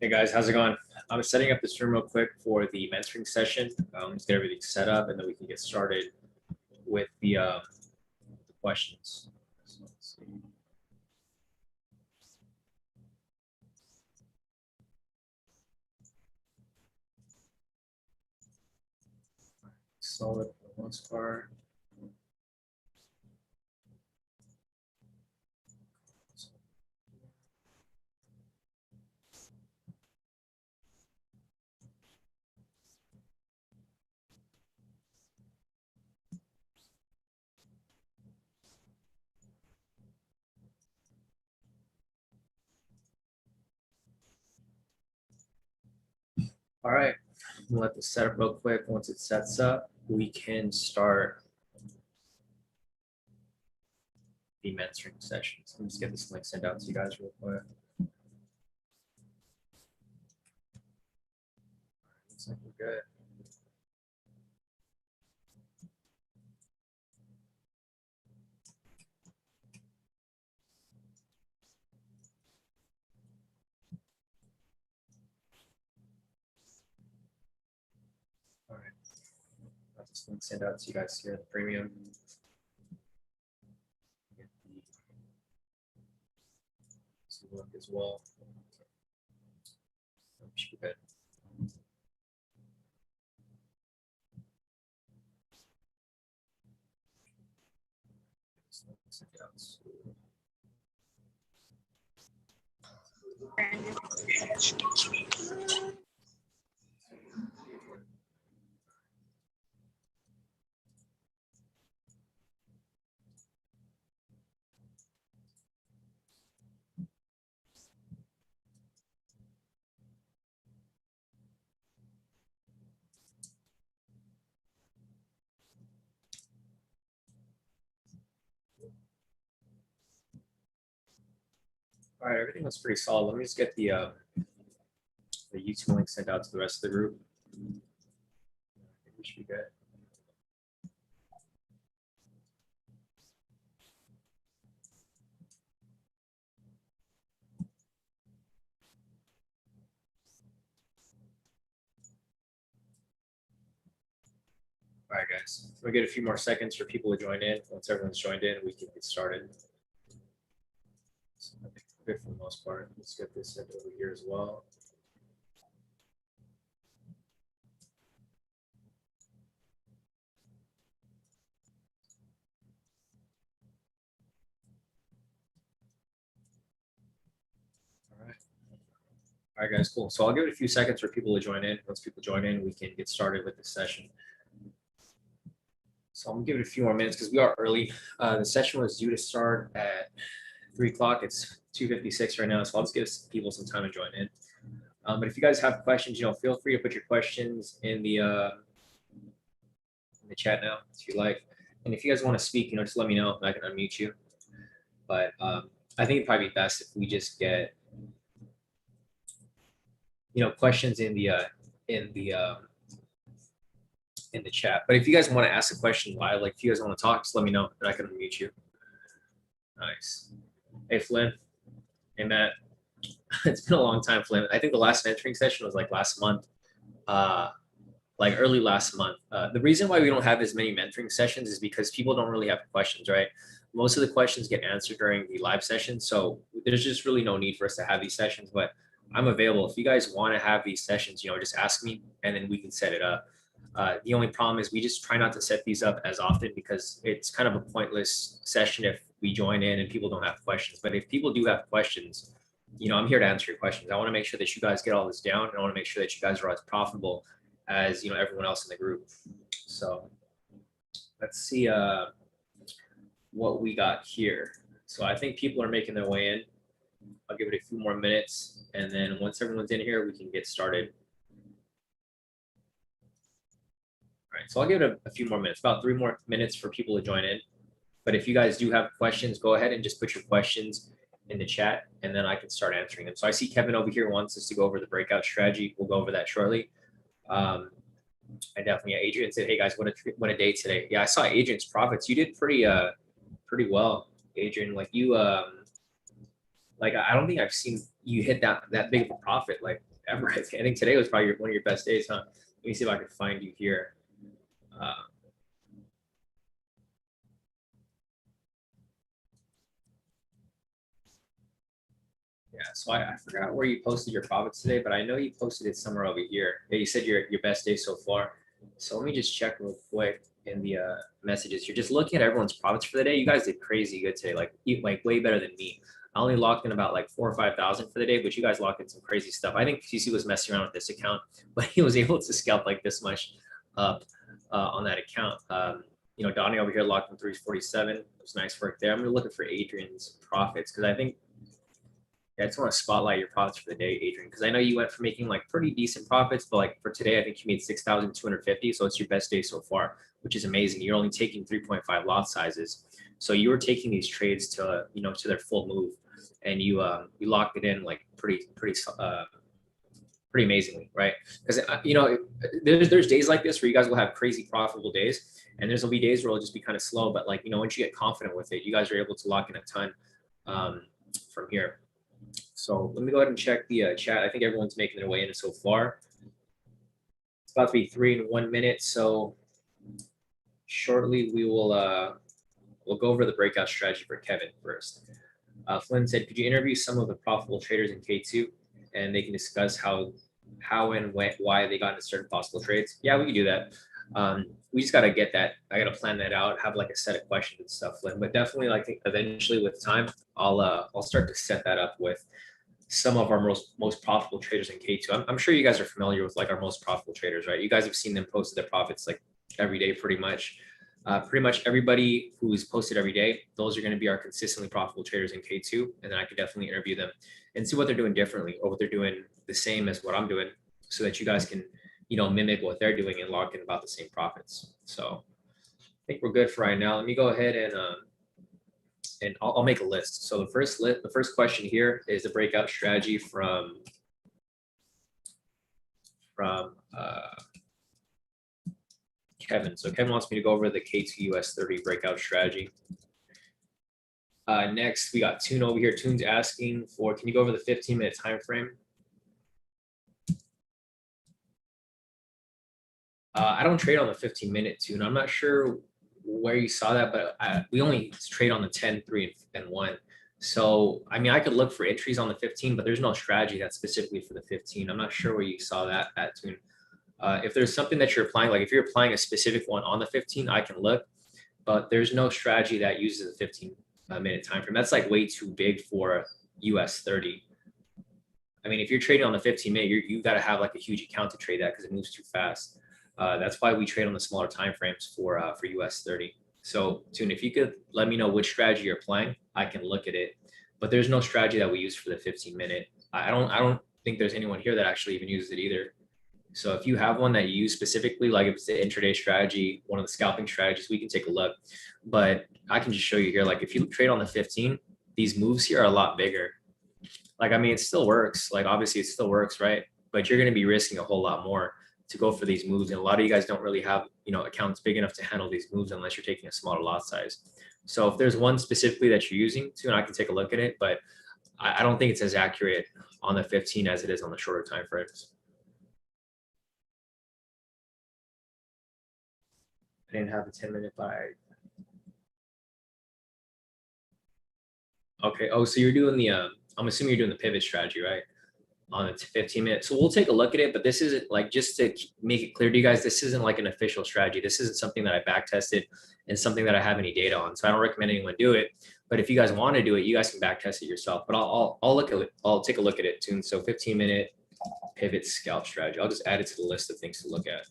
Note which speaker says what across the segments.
Speaker 1: Hey guys, how's it going? I'm setting up this room real quick for the mentoring session. Let's get everything set up and then we can get started with the questions. So let's see. Solid for the most part. All right, we'll let this set up real quick. Once it sets up, we can start the mentoring session. So let me just get this link sent out to you guys real quick. Looks like we're good. All right, I'll just link sent out to you guys here in the premium. Get the link as well. Should be good. Send it out to All right, everything looks pretty solid. Let me just get the YouTube link sent out to the rest of the group. I think we should be good. All right, guys. We'll get a few more seconds for people to join in. Once everyone's joined in, we can get started. So I think we're good for the most part. Let's get this sent over here as well. All right, guys, cool. So I'll give it a few seconds for people to join in. Once people join in, we can get started with the session. So I'm gonna give it a few more minutes because we are early. The session was due to start at 3 o'clock. It's 2:56 right now, so I'll just give people some time to join in. But if you guys have questions, feel free to put your questions in the chat now if you like. And if you guys want to speak, just let me know and I can unmute you. But I think it'd probably be best if we just get questions in the chat. But if you guys want to ask a question live, like if you guys want to talk, just let me know and I can unmute you. Nice. Hey Flynn. Hey Matt. It's been a long time, Flynn. I think the last mentoring session was like last month, like early last month. The reason why we don't have as many mentoring sessions is because people don't really have questions, right? Most of the questions get answered during the live session. So there's just really no need for us to have these sessions, but I'm available. If you guys want to have these sessions, just ask me and then we can set it up. The only problem is we just try not to set these up as often because it's kind of a pointless session if we join in and people don't have questions. But if people do have questions, I'm here to answer your questions. I want to make sure that you guys get all this down and I want to make sure that you guys are as profitable as, everyone else in the group. So let's see what we got here. So I think people are making their way in. I'll give it a few more minutes. And then once everyone's in here, we can get started. All right, so I'll give it a few more minutes, about 3 more minutes for people to join in. But if you guys do have questions, go ahead and just put your questions in the chat and then I can start answering them. So I see Kevin over here wants us to go over the breakout strategy. We'll go over that shortly. I definitely, Adrian said, hey guys, what a day today. Yeah, I saw Adrian's profits. You did pretty well, Adrian. Like you, like I don't think I've seen you hit that big of a profit. Like ever. I think today was probably one of your best days, huh? Let me see if I can find you here. Yeah, so I forgot where you posted your profits today, but I know you posted it somewhere over here. Yeah, you said your best day so far. So let me just check real quick in the messages. You're just looking at everyone's profits for the day. You guys did crazy good today, like way better than me. I only locked in about like 4 or 5,000 for the day, but you guys locked in some crazy stuff. I think CC was messing around with this account, but he was able to scalp like this much up on that account. Donnie over here locked in 347. It was nice work there. I'm gonna looking for Adrian's profits because I think I just want to spotlight your profits for the day, Adrian, because I know you went from making like pretty decent profits, but like for today, I think you made 6,250. So it's your best day so far, which is amazing. You're only taking 3.5 lot sizes. So you were taking these trades to, to their full move, and you locked it in like pretty amazingly, right? Because there's days like this where you guys will have crazy profitable days, and there's will be days where it'll just be kind of slow. But like once you get confident with it, you guys are able to lock in a ton from here. So let me go ahead and check the chat. I think everyone's making their way in so far. It's about to be 3 in 1 minute. So shortly we will we'll go over the breakout strategy for Kevin first. Flynn said, could you interview some of the profitable traders in K2 and they can discuss how and why they got into certain possible trades? Yeah, we can do that. We just got to get that. I got to plan that out, have like a set of questions and stuff, Flynn. But definitely, like eventually with time, I'll start to set that up with some of our most profitable traders in K2. I'm sure you guys are familiar with like our most profitable traders, right? You guys have seen them post their profits like every day, pretty much. Pretty much everybody who's posted every day, those are going to be our consistently profitable traders in K2. And then I could definitely interview them and see what they're doing differently or what they're doing the same as what I'm doing so that you guys can, mimic what they're doing and lock in about the same profits. So I think we're good for right now. Let me go ahead and I'll make a list. So the first question here is the breakout strategy from Kevin. So Kevin wants me to go over the K2 US 30 breakout strategy. Next, we got Toon over here. Toon's asking for, can you go over the 15-minute time frame? I don't trade on the 15-minute, Toon. I'm not sure where you saw that, but we only trade on the 10, 3, and 1. So, I mean, I could look for entries on the 15, but there's no strategy that's specifically for the 15. I'm not sure where you saw that at, Toon. If there's something that you're applying, like if you're applying a specific one on the 15, I can look, but there's no strategy that uses a 15-minute time frame. That's like way too big for US 30. I mean, if you're trading on the 15-minute, you got to have like a huge account to trade that because it moves too fast. That's why we trade on the smaller time frames for US 30. So, Toon, if you could let me know which strategy you're applying, I can look at it. But there's no strategy that we use for the 15-minute. I don't think there's anyone here that actually even uses it either. So if you have one that you use specifically, like if it's the intraday strategy, one of the scalping strategies, we can take a look. But I can just show you here, like if you trade on the 15, these moves here are a lot bigger. Like, I mean, it still works. Like, obviously it still works, right? But you're going to be risking a whole lot more to go for these moves. And a lot of you guys don't really have, accounts big enough to handle these moves unless you're taking a smaller lot size. So if there's one specifically that you're using, Toon, I can take a look at it, but I don't think it's as accurate on the 15 as it is on the shorter time frames. I didn't have the 10-minute buy. Okay. Oh, so you're doing the, I'm assuming you're doing the pivot strategy, right? On the 15-minute. So we'll take a look at it, but this isn't like, just to make it clear to you guys, this isn't like an official strategy. This isn't something that I back tested and something that I have any data on. So I don't recommend anyone do it, but if you guys want to do it, you guys can back test it yourself, but I'll look at it. I'll take a look at it too. So 15-minute pivot scalp strategy. I'll just add it to the list of things to look at.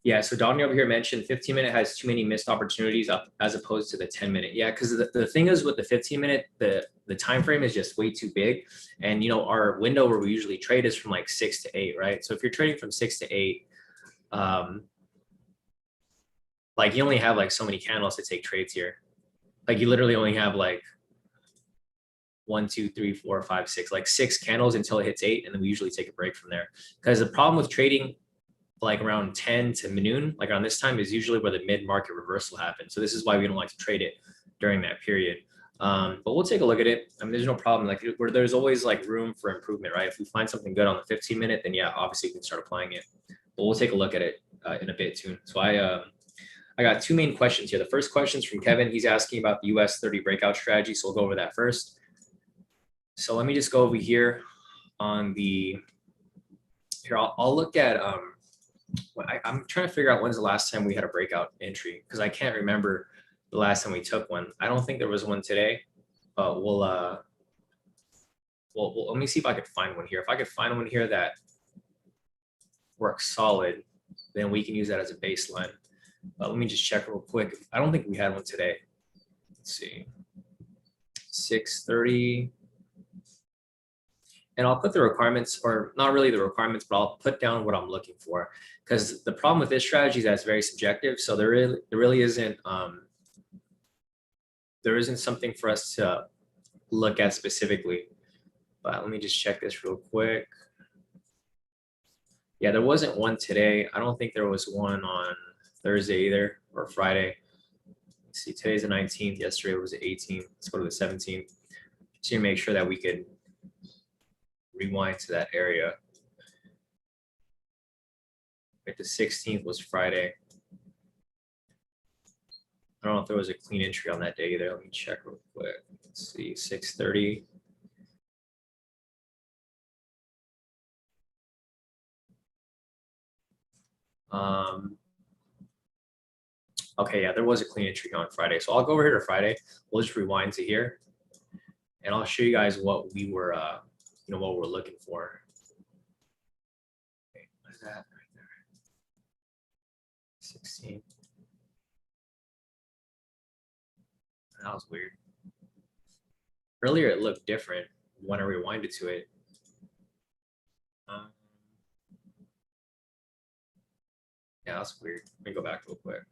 Speaker 1: Yeah, so Donnie over here mentioned 15-minute has too many missed opportunities up as opposed to the 10-minute. Yeah, because the thing is with the 15-minute, the time frame is just way too big. And our window where we usually trade is from like 6 to 8, right? So if you're trading from 6 to 8, like you only have like so many candles to take trades here. Like you literally only have like 1, 2, 3, 4, 5, 6, like 6 candles until it hits 8, and then we usually take a break from there. Because the problem with trading like around 10 to noon, like around this time, is usually where the mid-market reversal happens. So this is why we don't like to trade it. during that period. But we'll take a look at it. I mean, there's no problem. Like where there's always like room for improvement, right? If we find something good on the 15-minute, then yeah, obviously you can start applying it. But we'll take a look at it in a bit too. So I got two main questions here. The first question is from Kevin. He's asking about the US 30 breakout strategy. So we'll go over that first. So let me just go over here on the, here, I'll look at, I'm trying to figure out when's the last time we had a breakout entry, because I can't remember the last time we took one. I don't think there was one today, but well, let me see if I could find one here. If I could find one here that works solid, then we can use that as a baseline. Let me just check real quick. I don't think we had one today. Let's see. 6:30. And I'll put the requirements, or not really the requirements, but I'll put down what I'm looking for. Because the problem with this strategy is that it's very subjective. So there really isn't something for us to look at specifically. But let me just check this real quick. Yeah, there wasn't one today. I don't think there was one on Thursday either, or Friday. Let's see, today's the 19th. Yesterday was the 18th. Let's go to the 17th. Just to make sure that we could rewind to that area. Right, the 16th was Friday. I don't know if there was a clean entry on that day either. Let me check real quick. Let's see, 6:30. Okay, yeah, there was a clean entry on Friday. So I'll go over here to Friday. We'll just rewind to here, and I'll show you guys what we were, what we're looking for. Okay, what is that right there? 16. That was weird. Earlier it looked different when I rewinded to it. Yeah, that's weird. Let me go back real quick.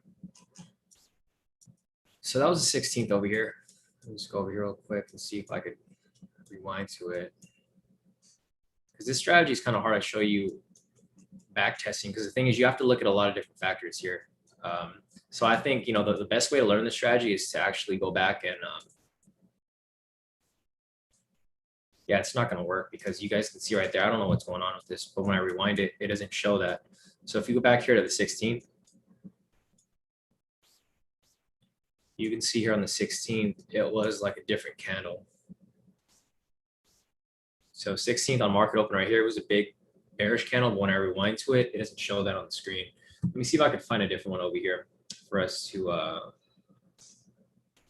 Speaker 1: So that was the 16th over here. Let me just go over here real quick and see if I could rewind to it. Because this strategy is kind of hard to show you back testing, because the thing is you have to look at a lot of different factors here. So I think, the best way to learn the strategy is to actually go back and, yeah, it's not going to work because you guys can see right there. I don't know what's going on with this, but when I rewind it, it doesn't show that. So if you go back here to the 16th, you can see here on the 16th, it was like a different candle. So 16th on market open right here, it was a big bearish candle. But when I rewind to it, it doesn't show that on the screen. Let me see if I can find a different one over here for us to,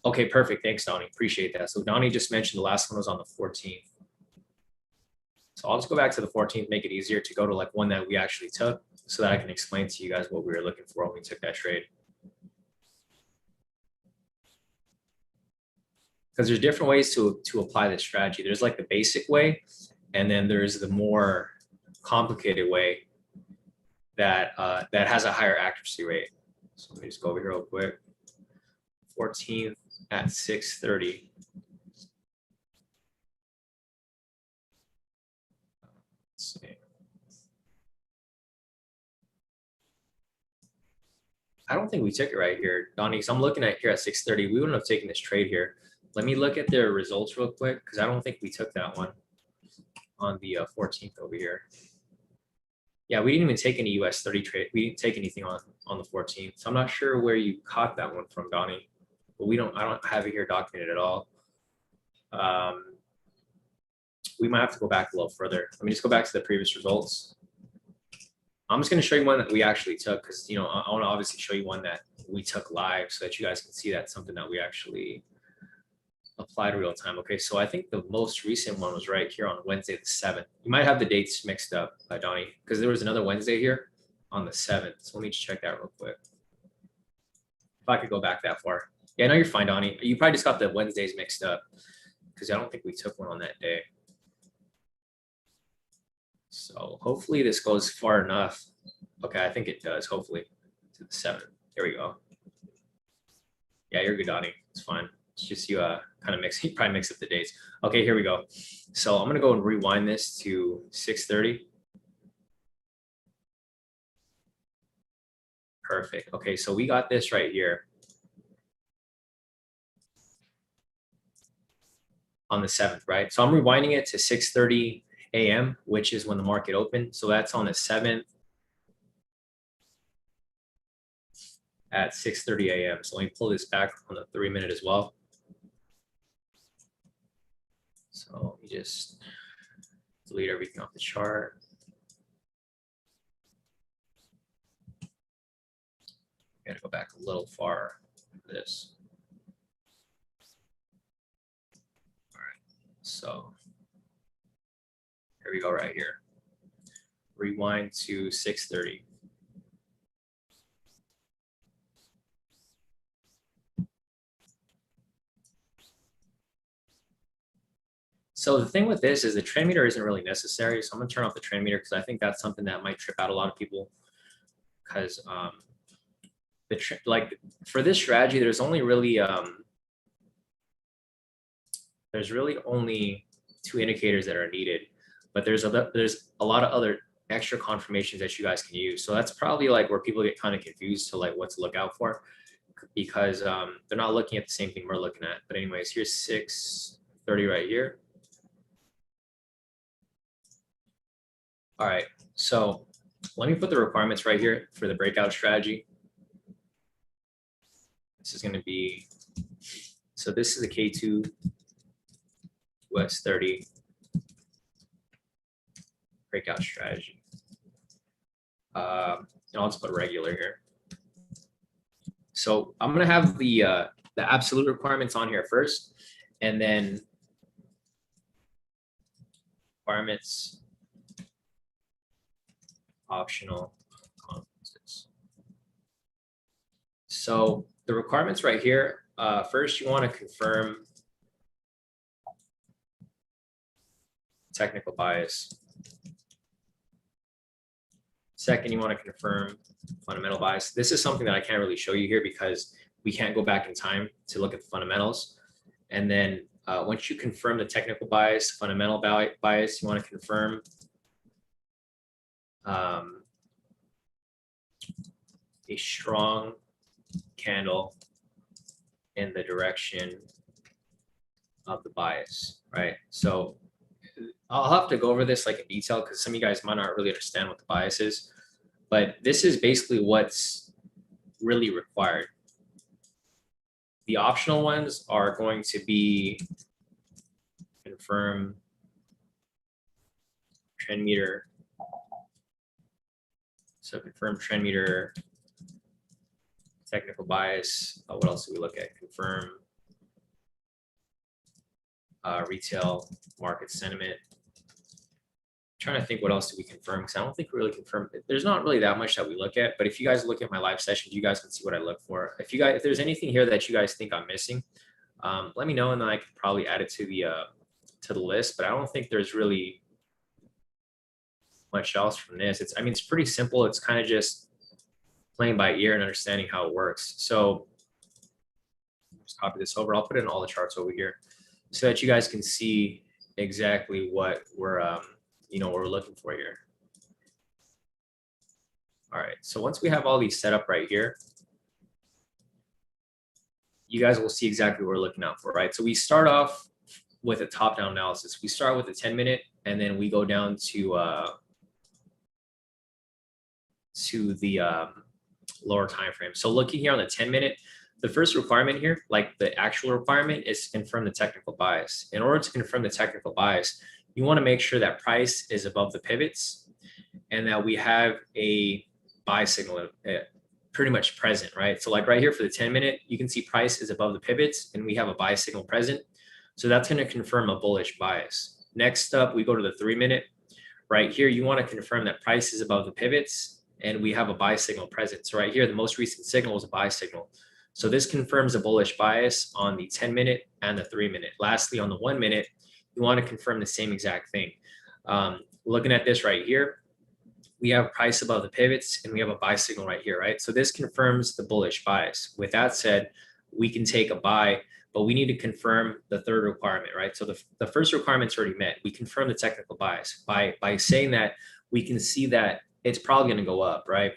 Speaker 1: okay, perfect. Thanks, Donnie. Appreciate that. So Donnie just mentioned the last one was on the 14th. So I'll just go back to the 14th, make it easier to go to like one that we actually took so that I can explain to you guys what we were looking for when we took that trade. Because there's different ways to apply this strategy. There's like the basic way, and then there's the more complicated way that that has a higher accuracy rate. So let me just go over here real quick. 14th at 6:30. Let's see. I don't think we took it right here, Donnie. So I'm looking at here at 6:30. We wouldn't have taken this trade here. Let me look at their results real quick because I don't think we took that one on the 14th over here. Yeah, we didn't even take any US 30 trade. We didn't take anything on the 14th. So I'm not sure where you caught that one from, Donnie. But I don't have it here documented at all. We might have to go back a little further. Let me just go back to the previous results. I'm just going to show you one that we actually took because, I want to obviously show you one that we took live so that you guys can see that's something that we actually applied real time. Okay, so I think the most recent one was right here on Wednesday the 7th. You might have the dates mixed up, Donnie, because there was another Wednesday here on the 7th. So let me just check that real quick. If I could go back that far. Yeah, no, you're fine, Donnie. You probably just got the Wednesdays mixed up because I don't think we took one on that day. So hopefully this goes far enough. Okay, I think it does, hopefully, to the 7th. There we go. Yeah, you're good, Donnie. It's fine. It's just you kind of you probably mix up the dates. Okay, here we go. So I'm going to go and rewind this to 6:30. Perfect. Okay, so we got this right here. on the 7th, right? So I'm rewinding it to 6:30 a.m., which is when the market opened. So that's on the 7th at 6:30 a.m. So let me pull this back on the 3-minute as well. So let me just delete everything off the chart. I gotta go back a little far for this. All right, so here we go right here. Rewind to 6:30. So the thing with this is the trend meter isn't really necessary. So I'm gonna turn off the trend meter because I think that's something that might trip out a lot of people. Because like for this strategy, there's only really only 2 indicators that are needed, but there's a lot of other extra confirmations that you guys can use. So that's probably like where people get kind of confused to like what to look out for, because they're not looking at the same thing we're looking at. But anyways, here's 6:30 right here. All right, so let me put the requirements right here for the breakout strategy. This is going to be, so this is a K² US 30 breakout strategy. And I'll just put regular here. So I'm going to have the absolute requirements on here first, and then requirements, optional confidence. So the requirements right here, first you want to confirm technical bias. Second, you want to confirm fundamental bias. This is something that I can't really show you here because we can't go back in time to look at the fundamentals. And then once you confirm the technical bias, fundamental bias, you want to confirm a strong candle in the direction of the bias, right? So I'll have to go over this like in detail because some of you guys might not really understand what the bias is, but this is basically what's really required. The optional ones are going to be confirm trend meter. So confirm trend meter, technical bias. What else do we look at? Confirm retail market sentiment. I'm trying to think what else do we confirm, because I don't think we really confirm. There's not really that much that we look at, but if you guys look at my live sessions, you guys can see what I look for. If there's anything here that you guys think I'm missing, let me know, and then I could probably add it to the list. But I don't think there's really much else from this. I mean, it's pretty simple. It's kind of just playing by ear and understanding how it works. So just copy this over. I'll put it in all the charts over here so that you guys can see exactly what we're what we're looking for here. All right, so once we have all these set up right here, you guys will see exactly what we're looking out for, right? So we start off with a top-down analysis. We start with a 10-minute, and then we go down to the lower time frame. So looking here on the 10-minute, the first requirement here, like the actual requirement, is to confirm the technical bias. In order to confirm the technical bias, you want to make sure that price is above the pivots and that we have a buy signal pretty much present, right? So like right here for the 10-minute, you can see price is above the pivots and we have a buy signal present. So that's going to confirm a bullish bias. Next up, we go to the 3-minute. Right here, you want to confirm that price is above the pivots and we have a buy signal present. So right here, the most recent signal was a buy signal. So this confirms a bullish bias on the 10-minute and the 3-minute. Lastly, on the 1-minute, you want to confirm the same exact thing. Looking at this right here, we have price above the pivots and we have a buy signal right here, right? So this confirms the bullish bias. With that said, we can take a buy, but we need to confirm the third requirement, right? So the first requirement's already met. We confirm the technical bias. By saying that, we can see that it's probably going to go up, right?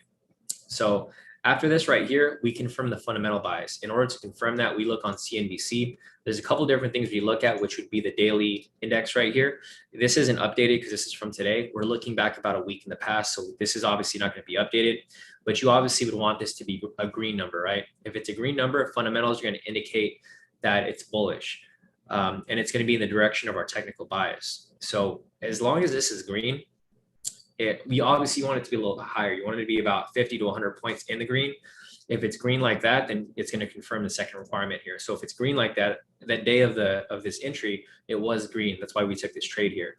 Speaker 1: So After this right here, we confirm the fundamental bias. In order to confirm that, we look on CNBC. There's a couple different things we look at, which would be the daily index right here. This isn't updated because this is from today. We're looking back about a week in the past, so this is obviously not going to be updated, but you obviously would want this to be a green number, right? If it's a green number, fundamentals are going to indicate that it's bullish, and it's going to be in the direction of our technical bias. So as long as this is green, we obviously want it to be a little bit higher. You want it to be about 50 to 100 points in the green. If it's green like that, then it's going to confirm the second requirement here. So if it's green like that, that day of this entry, it was green. That's why we took this trade here.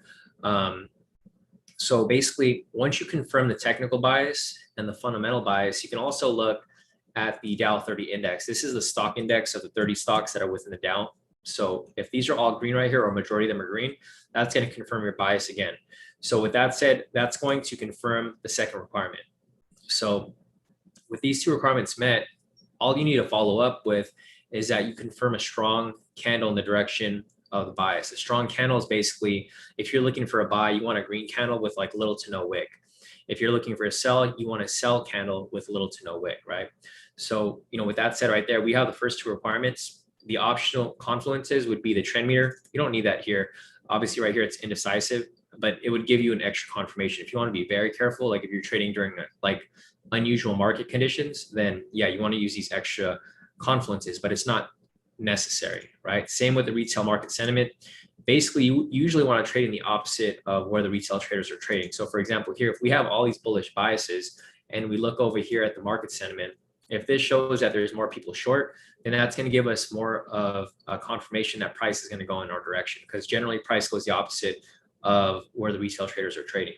Speaker 1: So basically, once you confirm the technical bias and the fundamental bias, you can also look at the Dow 30 index. This is the stock index of the 30 stocks that are within the Dow. So if these are all green right here, or majority of them are green, that's going to confirm your bias again. So with that said, that's going to confirm the second requirement. So with these two requirements met, all you need to follow up with is that you confirm a strong candle in the direction of the bias. A strong candle is basically, if you're looking for a buy, you want a green candle with like little to no wick. If you're looking for a sell, you want a sell candle with little to no wick, right? So, with that said right there, we have the first two requirements. The optional confluences would be the trend meter. You don't need that here. Obviously right here, it's indecisive, but it would give you an extra confirmation. If you want to be very careful, like if you're trading during like unusual market conditions, then yeah, you want to use these extra confluences, but it's not necessary, right? Same with the retail market sentiment. Basically, you usually want to trade in the opposite of where the retail traders are trading. So for example, here, if we have all these bullish biases and we look over here at the market sentiment, if this shows that there's more people short, then that's going to give us more of a confirmation that price is going to go in our direction, because generally price goes the opposite of where the retail traders are trading.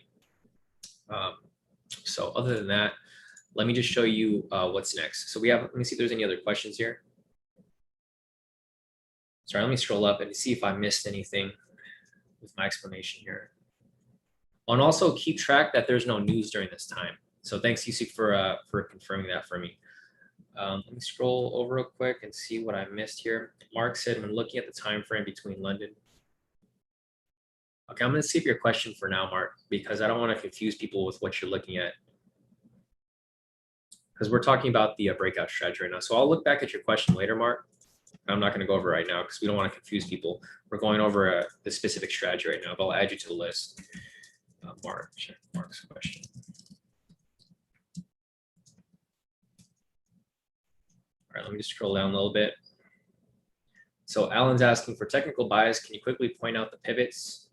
Speaker 1: So other than that, let me just show you what's next. So let me see if there's any other questions here. Sorry, let me scroll up and see if I missed anything with my explanation here. And also keep track that there's no news during this time. So thanks, Yusuf, for confirming that for me. Let me scroll over real quick and see what I missed here. Mark said, when looking at the time frame between London. Okay, I'm going to skip your question for now, Mark, because I don't want to confuse people with what you're looking at, because we're talking about the breakout strategy right now. So I'll look back at your question later, Mark. I'm not going to go over it right now because we don't want to confuse people. We're going over the specific strategy right now, but I'll add you to the list. Mark, check Mark's question. All right, let me just scroll down a little bit. So Alan's asking, for technical bias, can you quickly point out the pivots?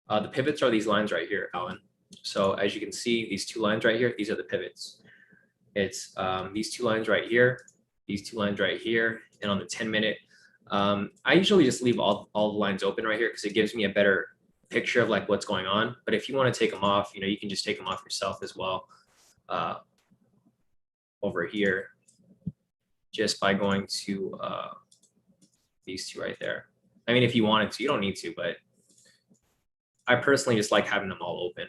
Speaker 1: The pivots are these lines right here, Alan. So as you can see, these two lines right here, these are the pivots. It's these two lines right here, these two lines right here, and on the 10-minute. I usually just leave all the lines open right here because it gives me a better picture of like what's going on. But if you want to take them off, you can just take them off yourself as well over here, just by going to these two right there. I mean, if you wanted to, you don't need to, but I personally just like having them all open.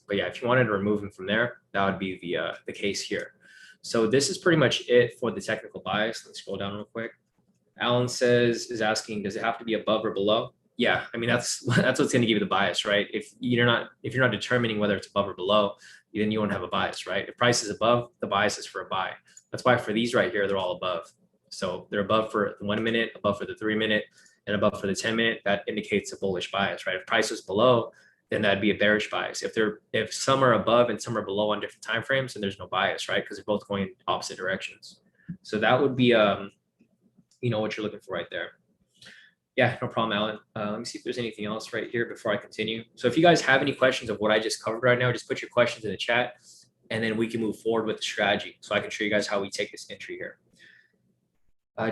Speaker 1: But yeah, if you wanted to remove them from there, that would be the case here. So this is pretty much it for the technical bias. Let's scroll down real quick. Alan is asking, does it have to be above or below? Yeah, I mean, that's what's going to give you the bias, right? If you're not determining whether it's above or below, then you won't have a bias, right? If price is above, the bias is for a buy. That's why for these right here, they're all above. So they're above for the 1 minute, above for the 3 minute, and above for the 10 minute. That indicates a bullish bias, right? If price was below, then that'd be a bearish bias. If some are above and some are below on different time frames, then there's no bias, right? Because they're both going in opposite directions. So that would be what you're looking for right there. Yeah, no problem, Alan. Let me see if there's anything else right here before I continue. So if you guys have any questions of what I just covered right now, just put your questions in the chat, and then we can move forward with the strategy. So I can show you guys how we take this entry here.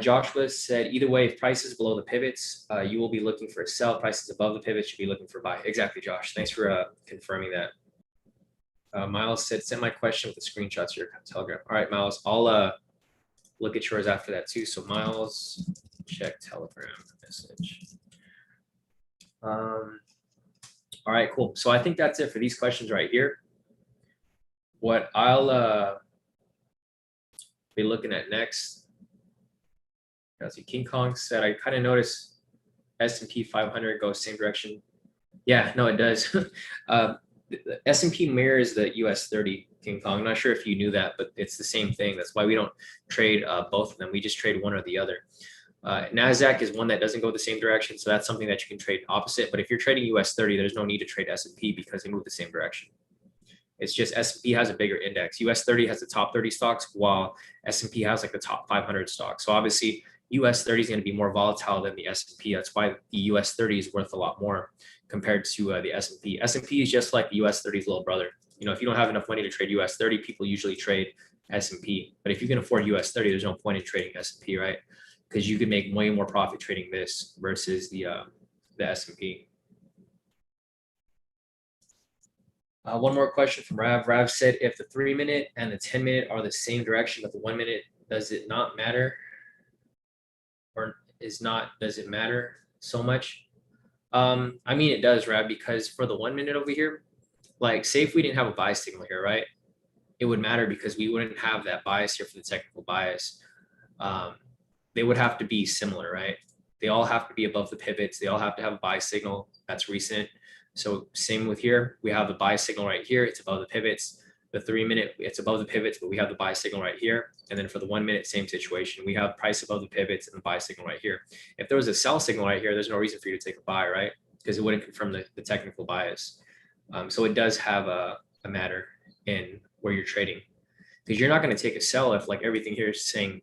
Speaker 1: Joshua said, either way, if price is below the pivots, you will be looking for a sell. Price is above the pivots, you'll be looking for a buy. Exactly, Josh. Thanks for confirming that. Miles said, send my question with the screenshots to your Telegram. All right, Miles, I'll look at yours after that too. So Miles, check Telegram message. All right, cool. So I think that's it for these questions right here. What I'll be looking at next. See, King Kong said, I kind of noticed S&P 500 goes same direction. Yeah, no, it does. the S&P mirrors the US 30, King Kong. I'm not sure if you knew that, but it's the same thing. That's why we don't trade both of them. We just trade one or the other. NASDAQ is one that doesn't go the same direction, so that's something that you can trade opposite. But if you're trading US 30, there's no need to trade S&P because they move the same direction. It's just S&P has a bigger index. US 30 has the top 30 stocks, while S&P has like the top 500 stocks. So obviously, US 30 is going to be more volatile than the S&P. That's why the US 30 is worth a lot more compared to the S&P. S&P is just like the US 30's little brother. You know, if you don't have enough money to trade US 30, people usually trade S&P. But if you can afford US 30, there's no point in trading S&P, right? Because you could make way more profit trading this versus the S&P. One more question from Rav. Rav said, if the 3-minute and the 10-minute are the same direction, but the 1 minute, does it not matter? Or does it matter so much? I mean, it does, Rav, because for the 1 minute over here, like say if we didn't have a buy signal here, right? It would matter because we wouldn't have that bias here for the technical bias. They would have to be similar, right? They all have to be above the pivots. They all have to have a buy signal that's recent. So same with here, we have the buy signal right here. It's above the pivots. The 3-minute, it's above the pivots, but we have the buy signal right here. And then for the 1 minute, same situation. We have price above the pivots and the buy signal right here. If there was a sell signal right here, there's no reason for you to take a buy, right? Because it wouldn't confirm the technical bias. So it does have a matter in where you're trading, because you're not going to take a sell if like everything here is saying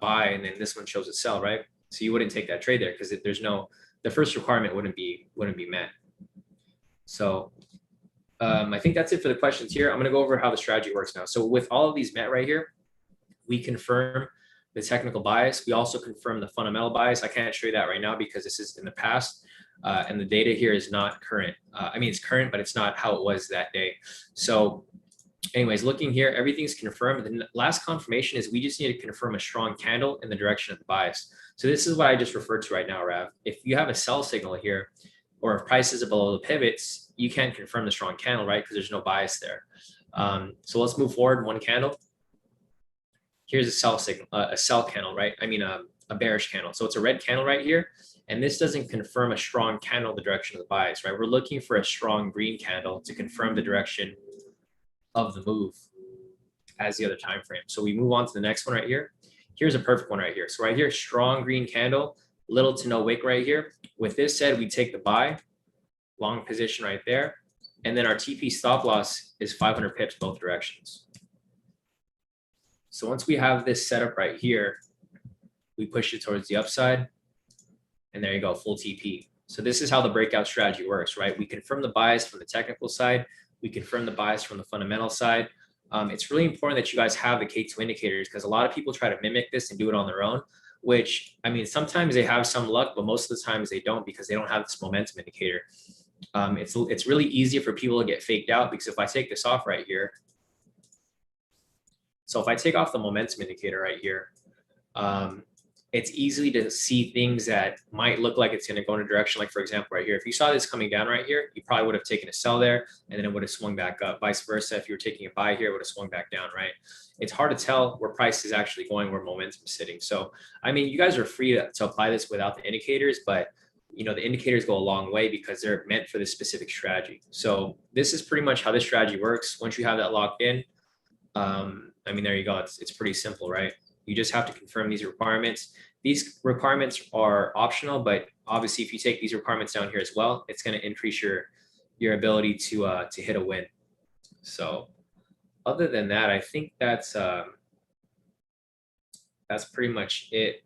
Speaker 1: buy and then this one shows a sell, right? So you wouldn't take that trade there because the first requirement wouldn't be met. So I think that's it for the questions here. I'm going to go over how the strategy works now. So with all of these met right here, we confirm the technical bias. We also confirm the fundamental bias. I can't show you that right now because this is in the past and the data here is not current. I mean, it's current, but it's not how it was that day. So anyways, looking here, everything's confirmed. The last confirmation is we just need to confirm a strong candle in the direction of the bias. So this is what I just referred to right now, Rav. If you have a sell signal here, or if prices are below the pivots, you can't confirm the strong candle, right? Because there's no bias there. So let's move forward one candle. Here's a sell signal, a sell candle, right? I mean, a bearish candle. So it's a red candle right here. And this doesn't confirm a strong candle in the direction of the bias, right? We're looking for a strong green candle to confirm the direction of the move as the other time frame. So we move on to the next one right here. Here's a perfect one right here. So right here, strong green candle, little to no wick right here. With this said, we take the buy, long position right there. And then our TP stop loss is 500 pips both directions. So once we have this set up right here, we push it towards the upside. And there you go, full TP. So this is how the breakout strategy works, right? We confirm the bias from the technical side. We confirm the bias from the fundamental side. It's really important that you guys have the K2 indicators because a lot of people try to mimic this and do it on their own, which, I mean, sometimes they have some luck, but most of the times they don't because they don't have this momentum indicator. It's really easy for people to get faked out because if I take this off right here, so if I take off the momentum indicator right here, it's easy to see things that might look like it's going to go in a direction. Like for example, right here, if you saw this coming down right here, you probably would have taken a sell there and then it would have swung back up. Vice versa, if you were taking a buy here, it would have swung back down, right? It's hard to tell where price is actually going, where momentum is sitting. So, I mean, you guys are free to apply this without the indicators, but you know, the indicators go a long way because they're meant for this specific strategy. So this is pretty much how this strategy works. Once you have that locked in, I mean, there you go. It's pretty simple, right? You just have to confirm these requirements. These requirements are optional, but obviously if you take these requirements down here as well, it's going to increase your ability to hit a win. So other than that, I think that's pretty much it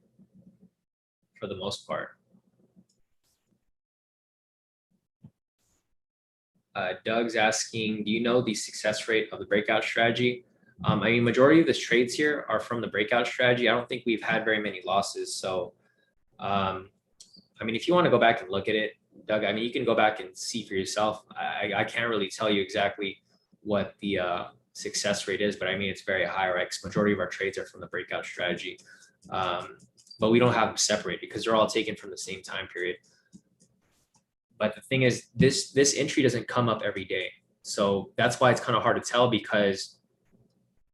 Speaker 1: for the most part. Doug's asking, do you know the success rate of the breakout strategy? I mean, majority of the trades here are from the breakout strategy. I don't think we've had very many losses. So, I mean, if you want to go back and look at it, Doug, I mean, you can go back and see for yourself. I can't really tell you exactly what the success rate is, but I mean, it's very high, right? Because majority of our trades are from the breakout strategy. But we don't have them separate because they're all taken from the same time period. But the thing is, this entry doesn't come up every day. So that's why it's kind of hard to tell, because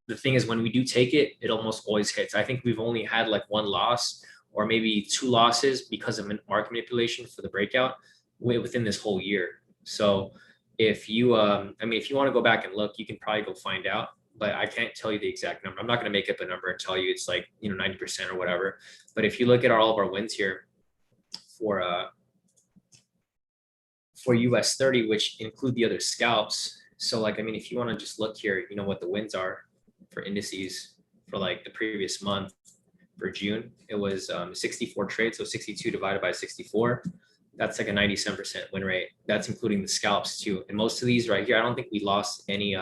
Speaker 1: the thing is, when we do take it, it almost always hits. I think we've only had like one loss or maybe two losses because of market manipulation for the breakout within this whole year. So if you, I mean, if you want to go back and look, you can probably go find out, but I can't tell you the exact number. I'm not going to make up a number and tell you it's like, 90% or whatever. But if you look at all of our wins here for US 30, which include the other scalps. So like, I mean, if you want to just look here, what the wins are for indices for like the previous month for June, it was 64 trades. So 62 divided by 64. That's like a 97% win rate. That's including the scalps too. And most of these right here, I don't think we lost any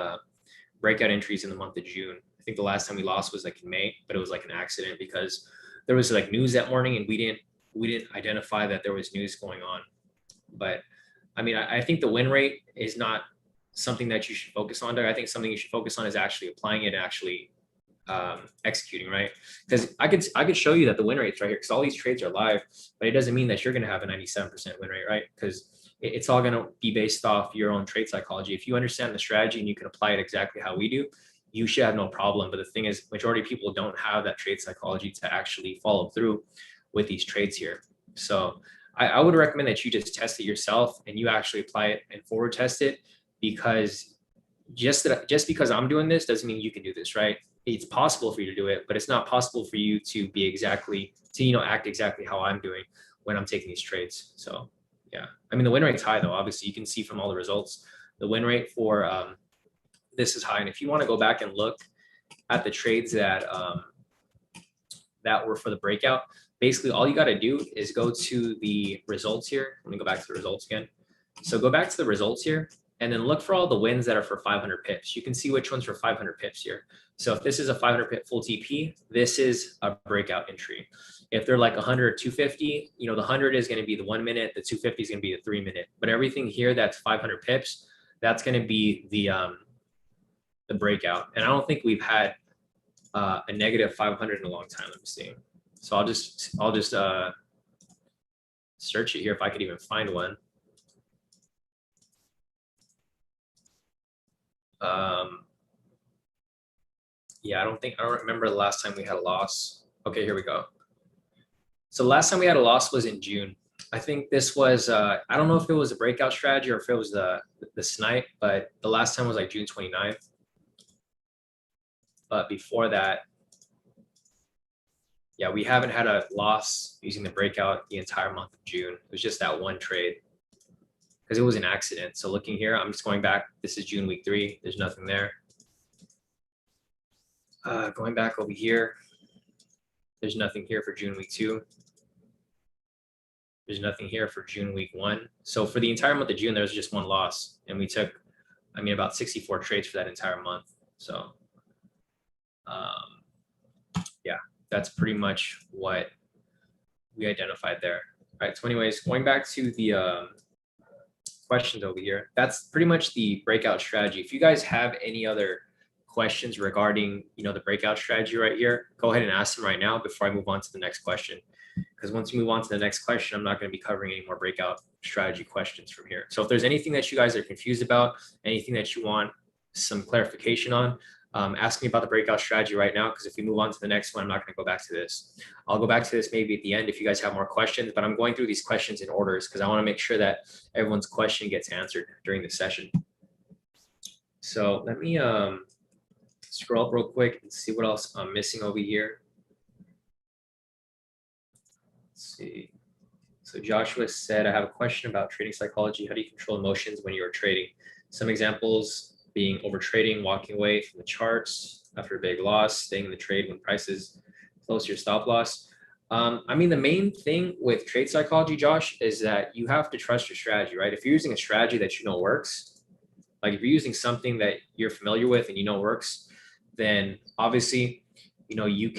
Speaker 1: breakout entries in the month of June. I think the last time we lost was like in May, but it was like an accident because there was like news that morning and we didn't identify that there was news going on. But I mean, I think the win rate is not something that you should focus on, Doug. I think something you should focus on is actually applying it and actually executing, right? Because I could show you that the win rate's right here because all these trades are live, but it doesn't mean that you're going to have a 97% win rate, right? Because it's all going to be based off your own trade psychology. If you understand the strategy and you can apply it exactly how we do, you should have no problem. But the thing is, majority of people don't have that trade psychology to actually follow through with these trades here. So I would recommend that you just test it yourself and you actually apply it and forward test it, because just because I'm doing this doesn't mean you can do this, right? It's possible for you to do it, but it's not possible for you to be act exactly how I'm doing when I'm taking these trades. So yeah, I mean, the win rate's high though. Obviously you can see from all the results, the win rate for this is high. And if you want to go back and look at the trades that were for the breakout, basically all you got to do is go to the results here. Let me go back to the results again. So go back to the results here and then look for all the wins that are for 500 pips. You can see which one's for 500 pips here. So if this is a 500 pip full TP, this is a breakout entry. If they're like 100 or 250, the 100 is going to be the 1 minute, the 250 is going to be the 3 minute. But everything here that's 500 pips, that's going to be the breakout. And I don't think we've had a negative 500 in a long time. Let me see. So I'll just search it here if I could even find one. Yeah, I don't remember the last time we had a loss. Okay, here we go. So the last time we had a loss was in June. I think this was, I don't know if it was a breakout strategy or if it was the snipe, but the last time was like June 29th. But before that, yeah, we haven't had a loss using the breakout the entire month of June. It was just that one trade because it was an accident. So looking here, I'm just going back. This is June week 3. There's nothing there. Going back over here, there's nothing here for June week 2. There's nothing here for June week 1. So for the entire month of June, there was just one loss. And we took, about 64 trades for that entire month. So yeah, that's pretty much what we identified there. All right, so anyways, going back to the questions over here, that's pretty much the breakout strategy. If you guys have any other questions regarding, the breakout strategy right here, go ahead and ask them right now before I move on to the next question. Because once you move on to the next question, I'm not going to be covering any more breakout strategy questions from here. So if there's anything that you guys are confused about, anything that you want some clarification on, ask me about the breakout strategy right now, because if we move on to the next one, I'm not going to go back to this. I'll go back to this maybe at the end if you guys have more questions, but I'm going through these questions in orders because I want to make sure that everyone's question gets answered during the session. So let me scroll up real quick and see what else I'm missing over here. Let's see. So Joshua said, I have a question about trading psychology. How do you control emotions when you are trading? Some examples being over trading, walking away from the charts after a big loss, staying in the trade when prices close to your stop loss. The main thing with trade psychology, Josh, is that you have to trust your strategy, right? If you're using a strategy that works, like if you're using something that you're familiar with and works, then obviously, you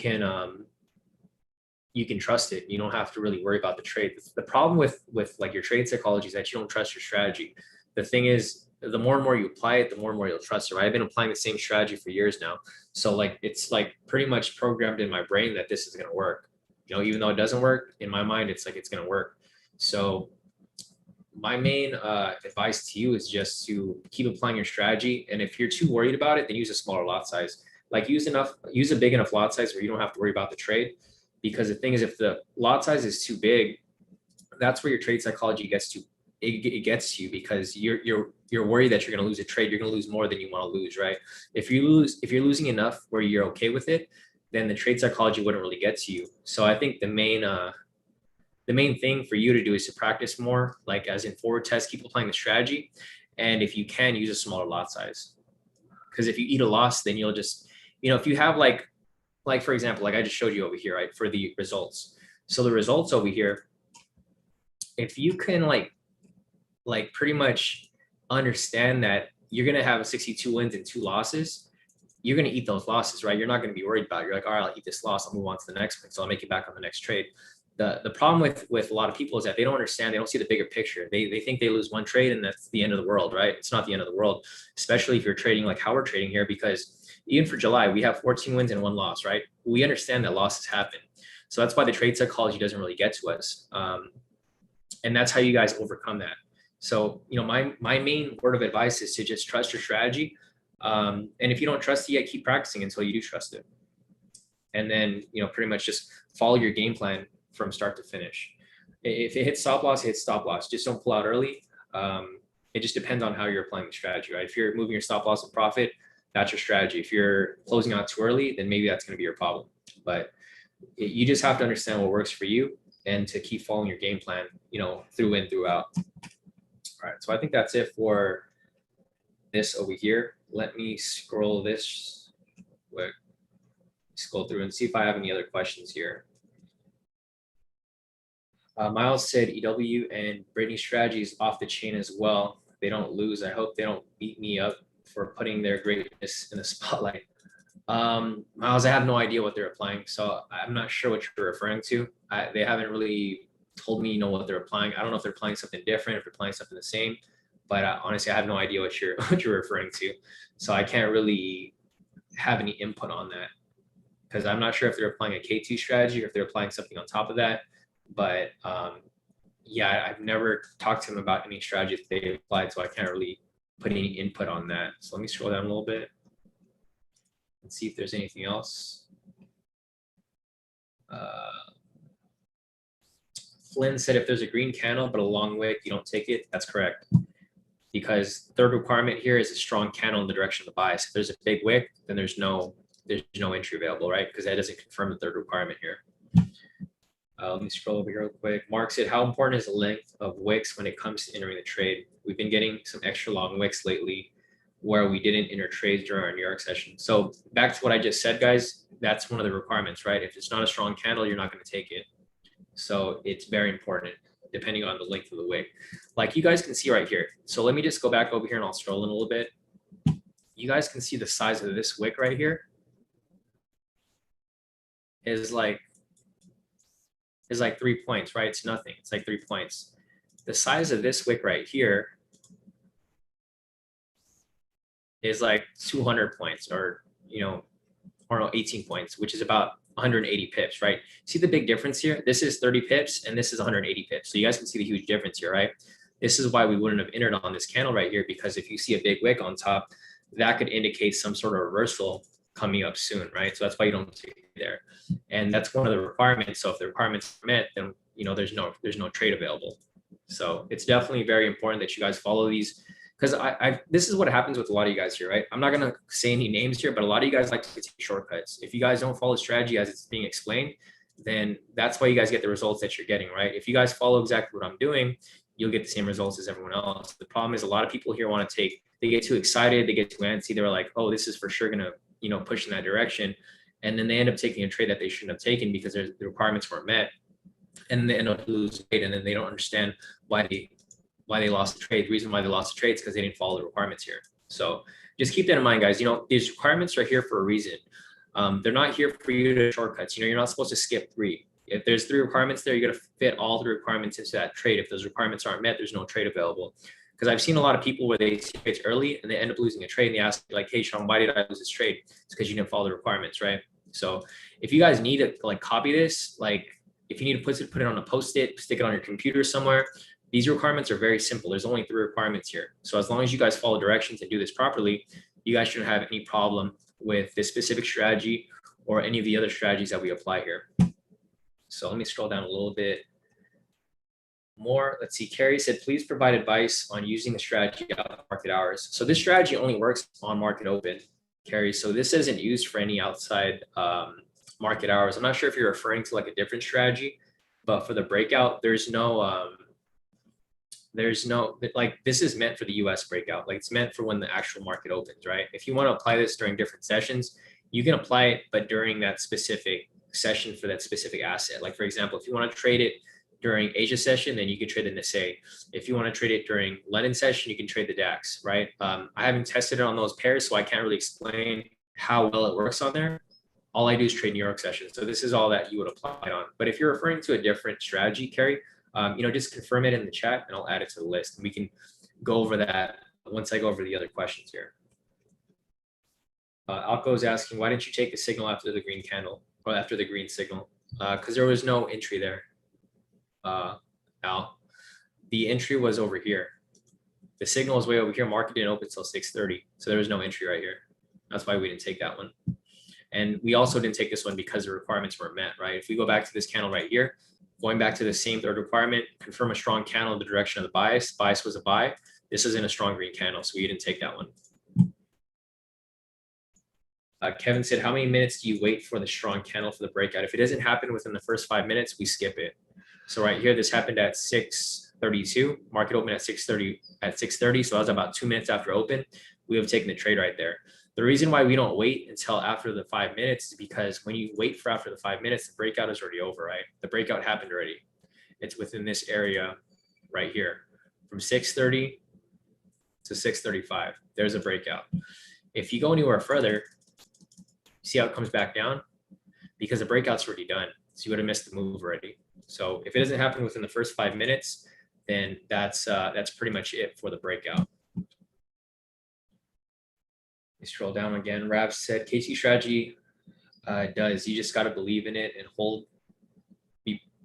Speaker 1: can trust it. You don't have to really worry about the trade. The problem with like your trade psychology is that you don't trust your strategy. The thing is, the more and more you apply it, the more and more you'll trust it, right? I've been applying the same strategy for years now. So like, it's like pretty much programmed in my brain that this is going to work, even though it doesn't work in my mind, it's like, it's going to work. So my main advice to you is just to keep applying your strategy. And if you're too worried about it, then use a smaller lot size. Like use a big enough lot size where you don't have to worry about the trade. Because the thing is, if the lot size is too big, that's where your trade psychology gets to it gets you because you're worried that you're going to lose a trade. You're going to lose more than you want to lose, right? If you're losing enough where you're okay with it, then the trade psychology wouldn't really get to you. So I think the main thing for you to do is to practice more, like as in forward test, keep applying the strategy. And if you can, use a smaller lot size. Because if you eat a loss, then you'll just, if you have like for example, like I just showed you over here, right, for the results. So the results over here, if you can like pretty much understand that you're going to have 62 wins and 2 losses, you're going to eat those losses, right? You're not going to be worried about it. You're like, all right, I'll eat this loss. I'll move on to the next one. So I'll make it back on the next trade. The problem with a lot of people is that they don't understand. They don't see the bigger picture. They think they lose one trade and that's the end of the world, right? It's not the end of the world, especially if you're trading like how we're trading here, because even for July, we have 14 wins and 1 loss, right? We understand that losses happen. So that's why the trade psychology doesn't really get to us. And that's how you guys overcome that. So, my main word of advice is to just trust your strategy. And if you don't trust it yet, keep practicing until you do trust it. And then, pretty much just follow your game plan from start to finish. If it hits stop loss, it hits stop loss. Just don't pull out early. It just depends on how you're applying the strategy, right? If you're moving your stop loss and profit, that's your strategy. If you're closing out too early, then maybe that's going to be your problem. But you just have to understand what works for you and to keep following your game plan, through and throughout. All right, so I think that's it for this over here. Let me scroll this quick, scroll through and see if I have any other questions here. Miles said EW and Brittany's strategy is off the chain as well. They don't lose. I hope they don't beat me up for putting their greatness in the spotlight. Miles, I have no idea what they're applying, so I'm not sure what you're referring to. They haven't really told me, what they're applying. I don't know if they're applying something different, if they're applying something the same, but honestly, I have no idea what you're referring to. So I can't really have any input on that because I'm not sure if they're applying a K2 strategy or if they're applying something on top of that. But yeah, I've never talked to them about any strategy that they applied, so I can't really put any input on that. So let me scroll down a little bit and see if there's anything else. Flynn said if there's a green candle but a long wick, you don't take it. That's correct. Because third requirement here is a strong candle in the direction of the bias. If there's a big wick, then there's no entry available, right? Because that doesn't confirm the third requirement here. Let me scroll over here real quick. Mark said, how important is the length of wicks when it comes to entering the trade? We've been getting some extra long wicks lately where we didn't enter trades during our New York session. So back to what I just said, guys, that's one of the requirements, right? If it's not a strong candle, you're not going to take it. So it's very important depending on the length of the wick. Like you guys can see right here. So let me just go back over here and I'll scroll in a little bit. You guys can see the size of this wick right here is like 3 points, right? It's nothing. It's like 3 points. The size of this wick right here is like 200 points or 18 points, which is about 180 pips, right? See the big difference here? This is 30 pips and this is 180 pips. So you guys can see the huge difference here, right? This is why we wouldn't have entered on this candle right here, because if you see a big wick on top, that could indicate some sort of reversal coming up soon, right? So that's why you don't take it there. And that's one of the requirements. So if the requirements are met, then there's no trade available. So it's definitely very important that you guys follow these, because this is what happens with a lot of you guys here, right? I'm not gonna say any names here, but a lot of you guys like to take shortcuts. If you guys don't follow the strategy as it's being explained, then that's why you guys get the results that you're getting, right? If you guys follow exactly what I'm doing, you'll get the same results as everyone else. The problem is a lot of people here want to they get too excited, they get too antsy. They're like, oh, this is for sure gonna push in that direction, and then they end up taking a trade that they shouldn't have taken because the requirements weren't met, and they end up losing weight, and then they don't understand why they lost the trade. The reason why they lost the trade is because they didn't follow the requirements here. So just keep that in mind, guys. These requirements are here for a reason. They're not here for you to shortcuts. You're not supposed to skip 3. If there's 3 requirements there, you're going to fit all the requirements into that trade. If those requirements aren't met, there's no trade available. Because I've seen a lot of people where they see trades early and they end up losing a trade, and they ask like, hey, Shawn, why did I lose this trade? It's because you didn't follow the requirements, right? So if you guys need to copy this, if you need to put it on a Post-it, stick it on your computer somewhere, these requirements are very simple. There's only 3 requirements here. So as long as you guys follow directions and do this properly, you guys shouldn't have any problem with this specific strategy or any of the other strategies that we apply here. So let me scroll down a little bit. more. Let's see. Carrie said, please provide advice on using the strategy out of market hours. So this strategy only works on market open, Carrie. So this isn't used for any outside market hours. I'm not sure if you're referring to like a different strategy, but for the breakout, there's no like, this is meant for the US breakout. Like, it's meant for when the actual market opens, right? If you want to apply this during different sessions, you can apply it, but during that specific session for that specific asset. Like, for example, if you want to trade it during Asia session, then you can trade the Nikkei. If you want to trade it during London session, you can trade the DAX, right? I haven't tested it on those pairs, so I can't really explain how well it works on there. All I do is trade New York session. So this is all that you would apply it on. But if you're referring to a different strategy, Carrie, just confirm it in the chat and I'll add it to the list. And we can go over that once I go over the other questions here. Alco is asking, why didn't you take the signal after the green candle or after the green signal? Because there was no entry there. Al, the entry was over here. The signal is way over here. Market didn't open until 6:30, so there was no entry right here. That's why we didn't take that one. And we also didn't take this one because the requirements weren't met, right? If we go back to this candle right here, going back to the same third requirement, confirm a strong candle in the direction of the bias. Bias was a buy. This isn't a strong green candle, so we didn't take that one. Kevin said, how many minutes do you wait for the strong candle for the breakout? If it doesn't happen within the first 5 minutes, we skip it. So right here, this happened at 6:32. Market opened at 6:30. So that was about 2 minutes after open. We have taken the trade right there. The reason why we don't wait until after the 5 minutes is because when you wait for after the 5 minutes, the breakout is already over, right? The breakout happened already. It's within this area right here from 6:30 to 6:35. There's a breakout. If you go anywhere further, see how it comes back down? Because the breakout's already done. So you would have missed the move already. So if it doesn't happen within the first 5 minutes, then that's pretty much it for the breakout. We scroll down again. Rav said, KT strategy does. You just got to believe in it and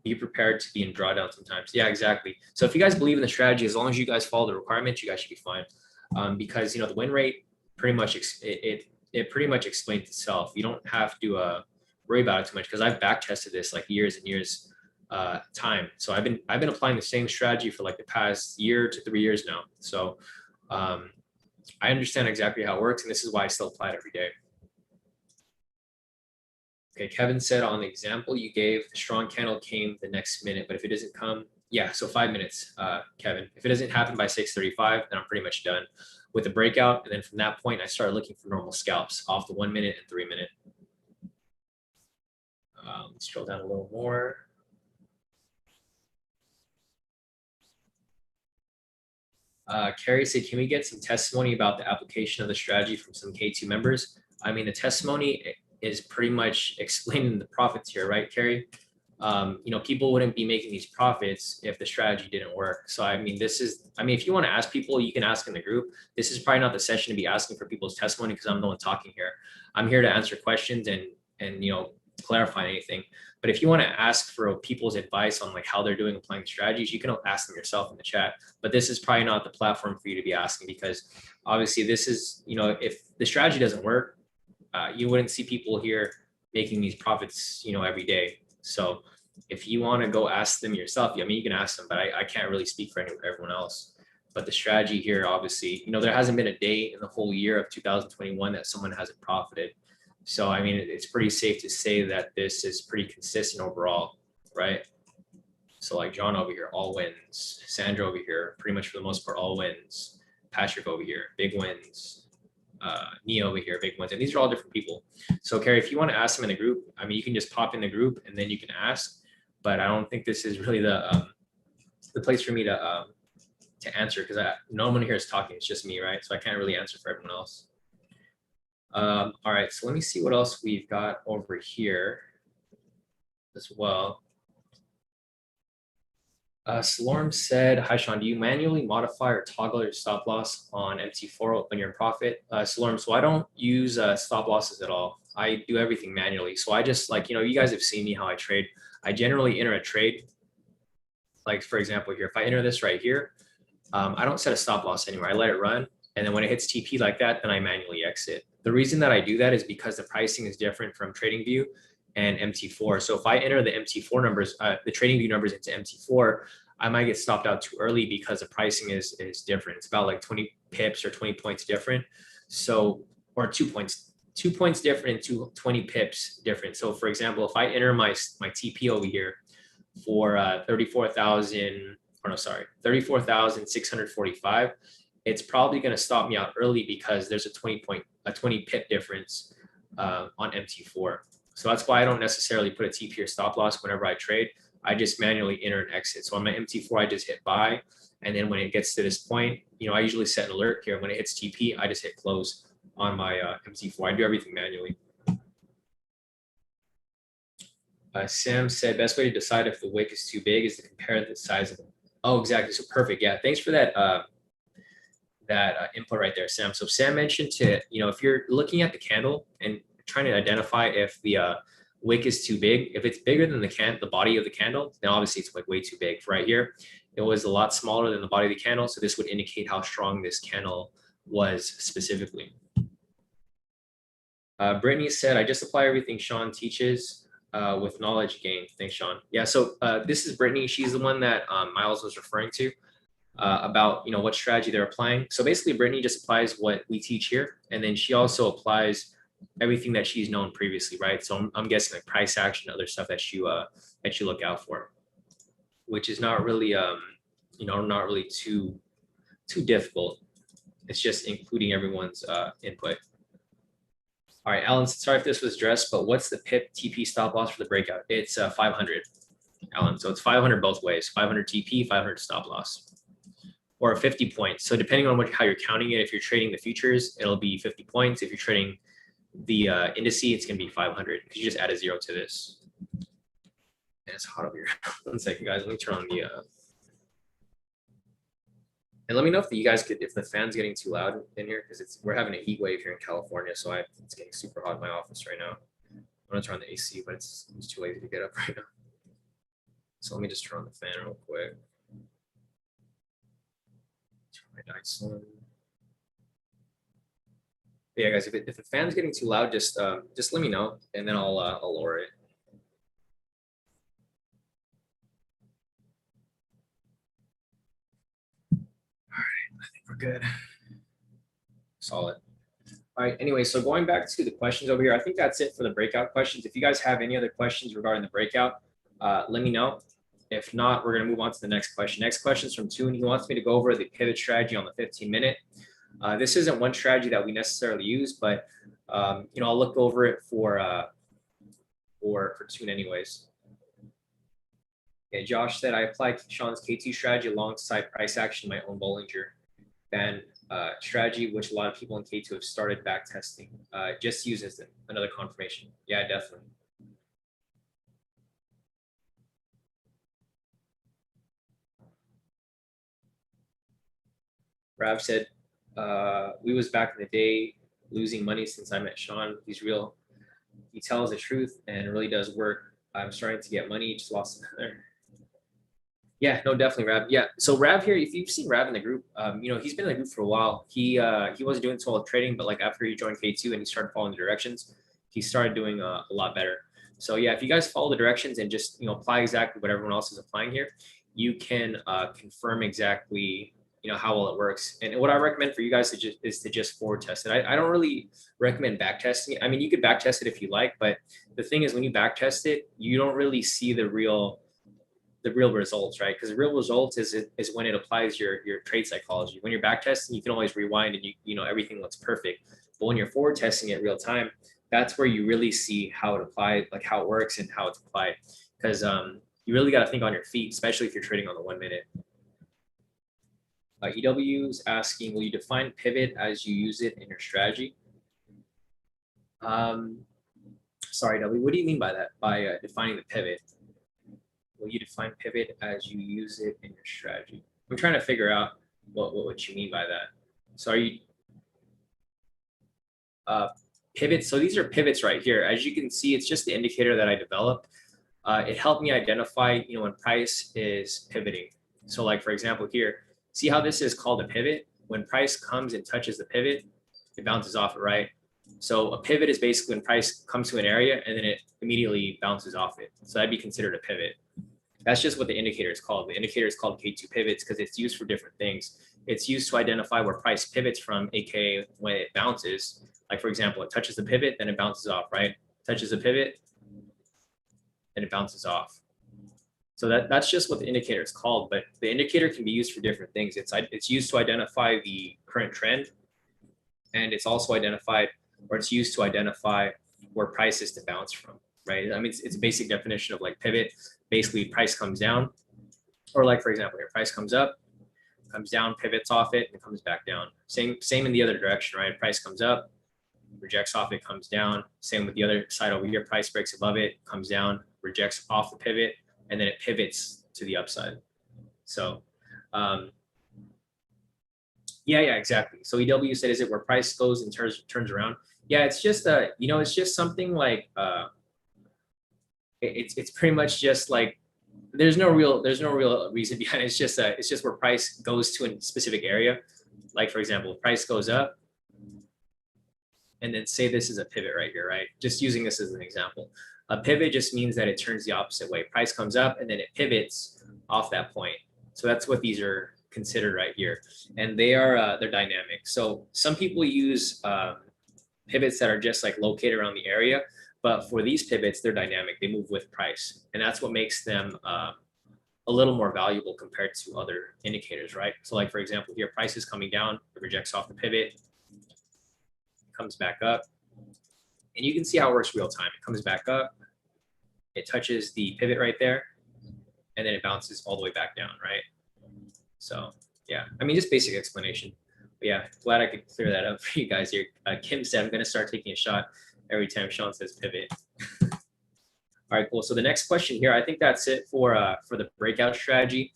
Speaker 1: be prepared to be in drawdown sometimes. Yeah, exactly. So if you guys believe in the strategy, as long as you guys follow the requirements, you guys should be fine. Because the win rate pretty much it pretty much explains itself. You don't have to worry about it too much because I've back tested this like years and years time. So I've been applying the same strategy for like the past year to 3 years now. So I understand exactly how it works, and this is why I still apply it every day. Okay, Kevin said on the example you gave, the strong candle came the next minute, but if it doesn't come, yeah, so 5 minutes, Kevin. If it doesn't happen by 6:35, then I'm pretty much done with the breakout. And then from that point, I started looking for normal scalps off the 1 minute and 3 minute. Let's scroll down a little more. Carrie said, can we get some testimony about the application of the strategy from some K2 members? I mean, the testimony is pretty much explaining the profits here, right, Carrie? People wouldn't be making these profits if the strategy didn't work. So, I mean, if you want to ask people, you can ask in the group. This is probably not the session to be asking for people's testimony because I'm the one talking here. I'm here to answer questions and clarify anything. But if you want to ask for people's advice on like how they're doing applying strategies, you can ask them yourself in the chat. But this is probably not the platform for you to be asking because obviously this is, if the strategy doesn't work, you wouldn't see people here making these profits, every day. So if you want to go ask them yourself, I mean, you can ask them, but I can't really speak for everyone else. But the strategy here, obviously, there hasn't been a day in the whole year of 2021 that someone hasn't profited. So, I mean, it's pretty safe to say that this is pretty consistent overall, right? So like John over here, all wins. Sandra over here, pretty much for the most part, all wins. Patrick over here, big wins. Neo over here, big wins. And these are all different people. So Carrie, if you want to ask them in the group, I mean, you can just pop in the group and then you can ask, but I don't think this is really the place for me to answer because no one here is talking. It's just me, right? So I can't really answer for everyone else. All right, so let me see what else we've got over here as well. Slorm said, hi, Shawn, do you manually modify or toggle your stop loss on MT4 when you're in profit? Slorm, so I don't use stop losses at all. I do everything manually. So I just you guys have seen me how I trade. I generally enter a trade. Like for example, here, if I enter this right here, I don't set a stop loss anymore. I let it run. And then when it hits TP like that, then I manually exit. The reason that I do that is because the pricing is different from TradingView and MT4. So if I enter the MT4 numbers, the TradingView numbers into MT4, I might get stopped out too early because the pricing is different. It's about like 20 pips or 20 points different. So, or 2 points different and 20 pips different. So for example, if I enter my TP over here for 34,645, it's probably going to stop me out early because there's a 20 pip difference on MT4. So that's why I don't necessarily put a TP or stop loss whenever I trade. I just manually enter and exit. So on my MT4, I just hit buy. And then when it gets to this point, I usually set an alert here. When it hits TP, I just hit close on my MT4. I do everything manually. Sam said, best way to decide if the wick is too big is to compare the size of it. Oh, exactly. So perfect. Yeah. Thanks for that input right there, Sam. So Sam mentioned if you're looking at the candle and trying to identify if the wick is too big, if it's bigger than the body of the candle, then obviously it's like way too big. Right here, it was a lot smaller than the body of the candle. So this would indicate how strong this candle was specifically. Brittany said, I just apply everything Shawn teaches with knowledge gained. Thanks, Shawn. Yeah, so this is Brittany. She's the one that Miles was referring to about what strategy they're applying. So basically, Brittany just applies what we teach here, and then she also applies everything that she's known previously, right? So I'm guessing like price action, other stuff that you look out for, which is not really not really too difficult. It's just including everyone's input. All right, Alan, sorry if this was addressed, but what's the pip TP stop loss for the breakout? It's 500, Alan. So it's 500 both ways, 500 TP, 500 stop loss, or 50 points. So depending on how you're counting it, if you're trading the futures, it'll be 50 points. If you're trading the indice, it's going to be 500 because you just add a 0 to this. And it's hot over here. 1 second, guys. Let me turn on the... And let me know if if the fan's getting too loud in here, because we're having a heat wave here in California, so it's getting super hot in my office right now. I'm gonna turn on the AC, but it's too lazy to get up right now. So let me just turn on the fan real quick. Turn my dice on. But yeah, guys, if the fan's getting too loud, just let me know, and then I'll lower it. I think we're good. Solid. All right. Anyway, so going back to the questions over here, I think that's it for the breakout questions. If you guys have any other questions regarding the breakout, let me know. If not, we're going to move on to the next question. Next question is from Toon. He wants me to go over the pivot strategy on the 15-minute. This isn't one strategy that we necessarily use, but I'll look over it for Toon anyways. Okay, Josh said, I applied Shawn's K2 strategy alongside price action in my own Bollinger Band strategy, which a lot of people in K2 have started back testing. Just use as another confirmation. Yeah, definitely. Rav said, we was back in the day losing money since I met Shawn. He's real. He tells the truth and it really does work. I'm starting to get money, just lost another. Yeah, no, definitely, Rav. Yeah, so Rav here, if you've seen Rav in the group, he's been in the group for a while. He wasn't doing so well trading, but like after he joined K2 and he started following the directions, he started doing a lot better. So yeah, if you guys follow the directions and just apply exactly what everyone else is applying here, you can confirm exactly how well it works. And what I recommend for you guys is to just forward test it. I don't really recommend back testing it. I mean, you could back test it if you like, but the thing is when you back test it, you don't really see the real results, right? Because the real results is when it applies your trade psychology. When you're back testing, you can always rewind and everything looks perfect. But when you're forward testing it real time, that's where you really see how it applied, like how it works and how it's applied. Because you really got to think on your feet, especially if you're trading on the 1 minute. EW is asking, will you define pivot as you use it in your strategy? Sorry, W, what do you mean by that? By defining the pivot? Will you define pivot as you use it in your strategy? I'm trying to figure out what you mean by that. So are you pivots? So these are pivots right here. As you can see, it's just the indicator that I developed. It helped me identify, when price is pivoting. So like, for example, here, see how this is called a pivot? When price comes and touches the pivot, it bounces off it, right? So a pivot is basically when price comes to an area and then it immediately bounces off it. So that'd be considered a pivot. That's just what the indicator is called. The indicator is called K2 pivots because it's used for different things. It's used to identify where price pivots from, aka when it bounces. Like for example, it touches the pivot, then it bounces off, right? Touches the pivot, then it bounces off. So that's just what the indicator is called, but the indicator can be used for different things. It's used to identify the current trend, and it's also identified, or it's used to identify where price is to bounce from, right? I mean, it's a basic definition of like pivot. Basically, price comes down, or like for example, here price comes up, comes down, pivots off it, and comes back down. Same in the other direction, right? Price comes up, rejects off it, comes down. Same with the other side over here. Price breaks above it, comes down, rejects off the pivot, and then it pivots to the upside. So, yeah, exactly. So EW said, is it where price goes and turns around? Yeah, it's just it's just something like it's pretty much just like there's no real reason behind it. It's just where price goes to a specific area. Like for example, if price goes up, and then say this is a pivot right here, right? Just using this as an example. A pivot just means that it turns the opposite way. Price comes up and then it pivots off that point. So that's what these are considered right here. And they're dynamic. So some people use pivots that are just like located around the area, but for these pivots, they're dynamic. They move with price. And that's what makes them a little more valuable compared to other indicators, right? So like, for example, here price is coming down, it rejects off the pivot, comes back up, and you can see how it works real time. It comes back up, it touches the pivot right there, and then it bounces all the way back down, right? So yeah, I mean, just basic explanation. But yeah, glad I could clear that up for you guys here. Kim said, I'm going to start taking a shot every time Shawn says pivot. All right, cool. So the next question here, I think that's it for the breakout strategy.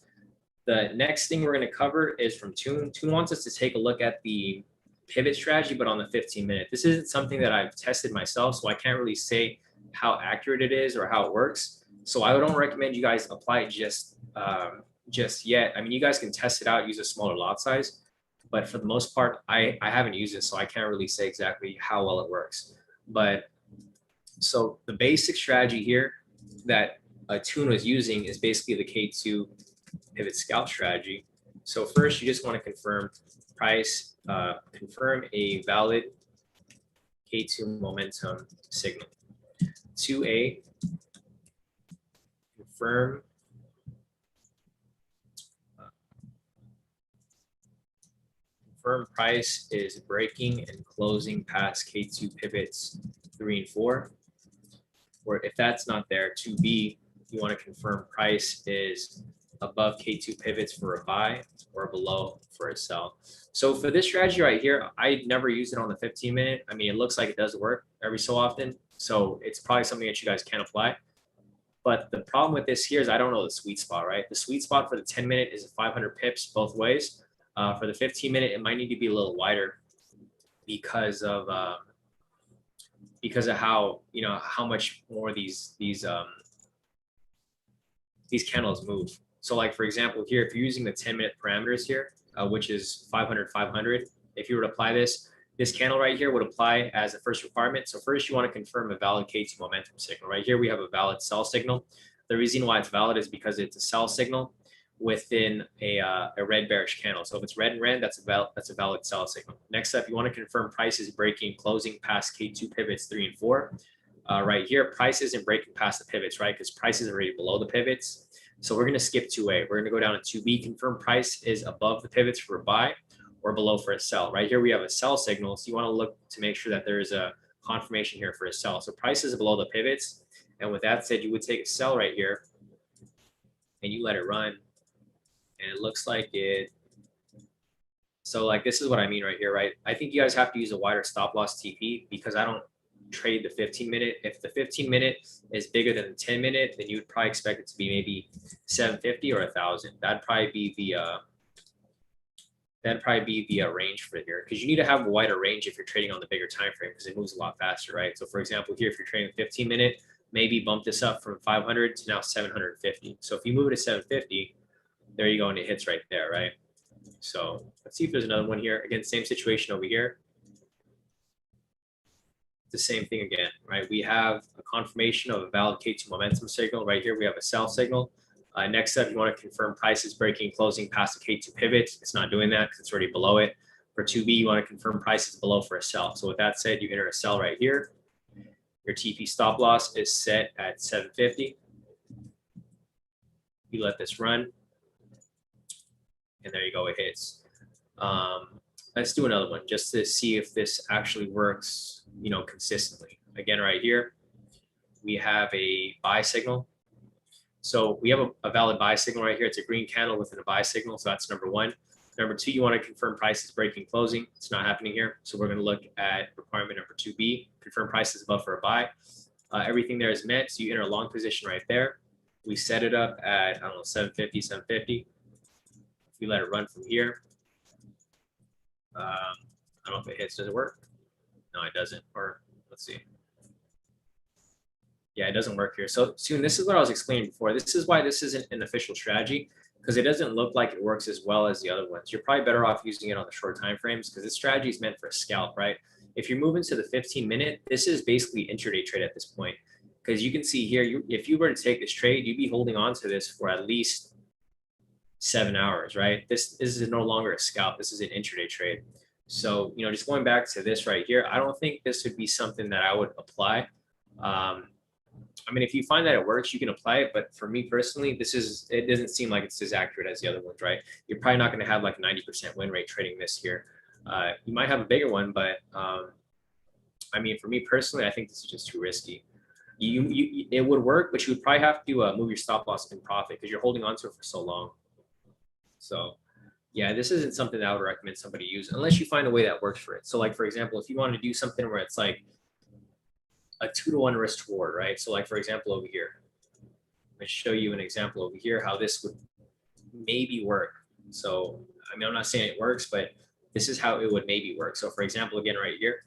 Speaker 1: The next thing we're going to cover is from Toon. Toon wants us to take a look at the pivot strategy, but on the 15-minute. This isn't something that I've tested myself, so I can't really say how accurate it is or how it works. So I don't recommend you guys apply it just yet. I mean, you guys can test it out, use a smaller lot size, but for the most part, I haven't used it, so I can't really say exactly how well it works. But so the basic strategy here that Toon was using is basically the K2 pivot scalp strategy. So first, you just want to confirm price, confirm a valid K2 momentum signal. 2A, confirm price is breaking and closing past K2 pivots 3 and 4. Or if that's not there, 2B, you want to confirm price is above K2 pivots for a buy or below for a sell. So for this strategy right here, I never use it on the 15-minute. I mean, it looks like it does work every so often. So it's probably something that you guys can apply. But the problem with this here is I don't know the sweet spot, right? The sweet spot for the 10-minute is 500 pips both ways. For the 15-minute, it might need to be a little wider because of how how much more these candles move. So like for example here, if you're using the 10-minute parameters here, which is 500, 500, if you were to apply this candle right here would apply as a first requirement. So first you want to confirm a valid K2 momentum signal. Right here we have a valid sell signal. The reason why it's valid is because it's a sell signal within a red bearish candle. So if it's red and red, that's a valid sell signal. Next up, you want to confirm price is breaking, closing past K2 pivots 3 and 4. Right here, price isn't breaking past the pivots, right? Because price is already below the pivots. So we're going to skip 2A. We're going to go down to 2B, confirm price is above the pivots for a buy or below for a sell. Right here, we have a sell signal. So you want to look to make sure that there is a confirmation here for a sell. So price is below the pivots. And with that said, you would take a sell right here and you let it run. And it looks like it. So like, this is what I mean right here, right? I think you guys have to use a wider stop loss TP because I don't trade the 15-minute. If the 15-minute is bigger than the 10-minute, then you would probably expect it to be maybe 750 or 1,000. That'd probably be the range for here, because you need to have a wider range if you're trading on the bigger time frame because it moves a lot faster, right? So for example, here if you're trading the 15-minute, maybe bump this up from 500 to now 750. So if you move it to 750, there you go, and it hits right there, right? So let's see if there's another one here. Again, same situation over here. The same thing again, right? We have a confirmation of a valid K2 momentum signal. Right here, we have a sell signal. Next up, you want to confirm prices breaking closing past the K2 pivot. It's not doing that because it's already below it. For 2B, you want to confirm prices below for a sell. So with that said, you enter a sell right here. Your TP stop loss is set at 750. You let this run, and there you go, it hits. Let's do another one just to see if this actually works, consistently. Again, right here, we have a buy signal. So we have a valid buy signal right here. It's a green candle within a buy signal. So that's number one. Number two, you want to confirm prices breaking closing. It's not happening here. So we're going to look at requirement number 2B, confirm prices above for a buy. Everything there is met. So you enter a long position right there. We set it up at, 750, 750. If we let it run from here, I don't know if it hits. Does it work? No, it doesn't. Or let's see. Yeah, it doesn't work here. So soon, this is what I was explaining before. This is why this isn't an official strategy, because it doesn't look like it works as well as the other ones. You're probably better off using it on the short time frames because this strategy is meant for a scalp, right? If you're moving to the 15-minute, this is basically intraday trade at this point, because you can see here, if you were to take this trade, you'd be holding on to this for at least 7 hours, right? This is no longer a scalp. This is an intraday trade. So, just going back to this right here, I don't think this would be something that I would apply. If you find that it works, you can apply it. But for me personally, it doesn't seem like it's as accurate as the other ones, right? You're probably not going to have like 90% win rate trading this here. You might have a bigger one, but for me personally, I think this is just too risky. It would work, but you would probably have to move your stop loss in profit because you're holding on to it for so long. So yeah, this isn't something that I would recommend somebody use unless you find a way that works for it. So like, for example, if you want to do something where it's like a 2-to-1 risk reward, right? So like, for example, over here, I'm going to show you an example over here, how this would maybe work. So, I'm not saying it works, but this is how it would maybe work. So for example, again, right here,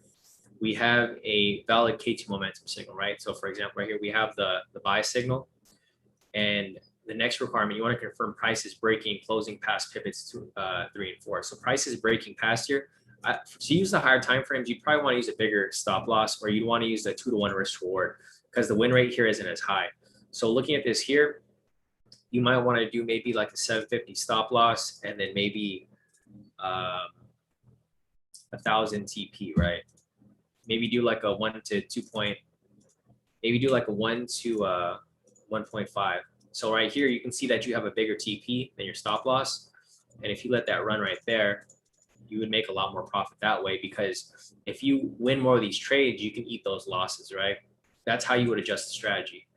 Speaker 1: we have a valid K2 momentum signal, right? So for example, right here, we have the buy signal, and the next requirement, you want to confirm prices breaking closing past pivots to 3 and 4. So prices breaking past here. To use the higher time frames, you probably want to use a bigger stop loss, or you want to use the 2-to-1 risk reward because the win rate here isn't as high. So looking at this here, you might want to do maybe like a 750 stop loss, and then maybe 1,000 TP, right? Maybe do like a 1 to 2 point. Maybe do like a 1 to 1.5. So right here, you can see that you have a bigger TP than your stop loss, and if you let that run right there, you would make a lot more profit that way, because if you win more of these trades, you can eat those losses, right? That's how you would adjust the strategy.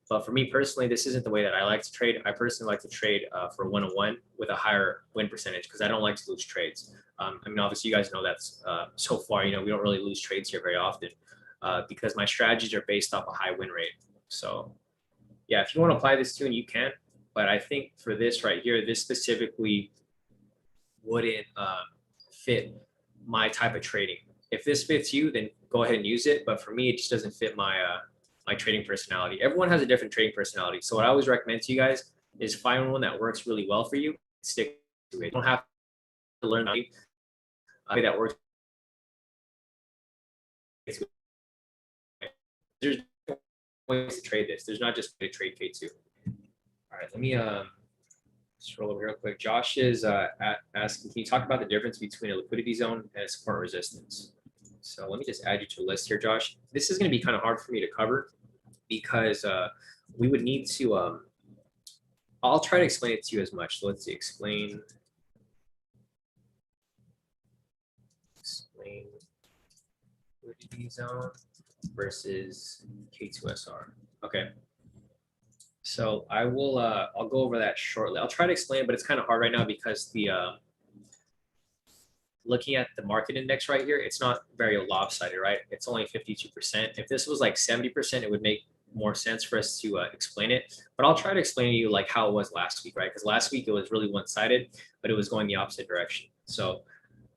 Speaker 1: But for me personally, this isn't the way that I like to trade. I personally like to trade for 1-on-1 with a higher win percentage because I don't like to lose trades. Obviously you guys know that's so far, we don't really lose trades here very often because my strategies are based off a high win rate. So yeah, if you want to apply this to, and you can, but I think for this right here, this specifically wouldn't fit my type of trading. If this fits you, then go ahead and use it. But for me, it just doesn't fit my my trading personality. Everyone has a different trading personality. So what I always recommend to you guys is find one that works really well for you. Stick to it. You don't have to learn a way that works. There's ways to trade this. There's not just way to trade K2. All right, let me scroll over real quick. Josh is asking, can you talk about the difference between a liquidity zone and a support resistance? So let me just add you to a list here, Josh. This is going to be kind of hard for me to cover because we would need to, I'll try to explain it to you as much. So let's see, explain liquidity zone versus K2SR. Okay. So I will, I'll go over that shortly. I'll try to explain it, but it's kind of hard right now because the, looking at the market index right here, it's not very lopsided, right? It's only 52%. If this was like 70%, it would make more sense for us to explain it. But I'll try to explain to you like how it was last week, right? Because last week it was really one-sided, but it was going the opposite direction. So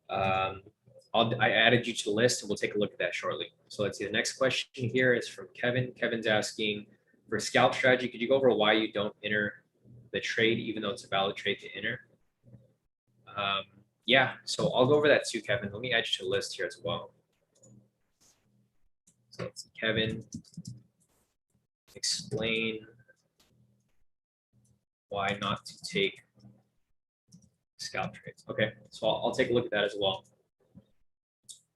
Speaker 1: I added you to the list, and we'll take a look at that shortly. So let's see. The next question here is from Kevin. Kevin's asking, for scalp strategy, could you go over why you don't enter the trade, even though it's a valid trade to enter? Yeah, so I'll go over that too, Kevin. Let me add you to the list here as well. So let's see, Kevin, explain why not to take scalp trades. Okay, so I'll take a look at that as well.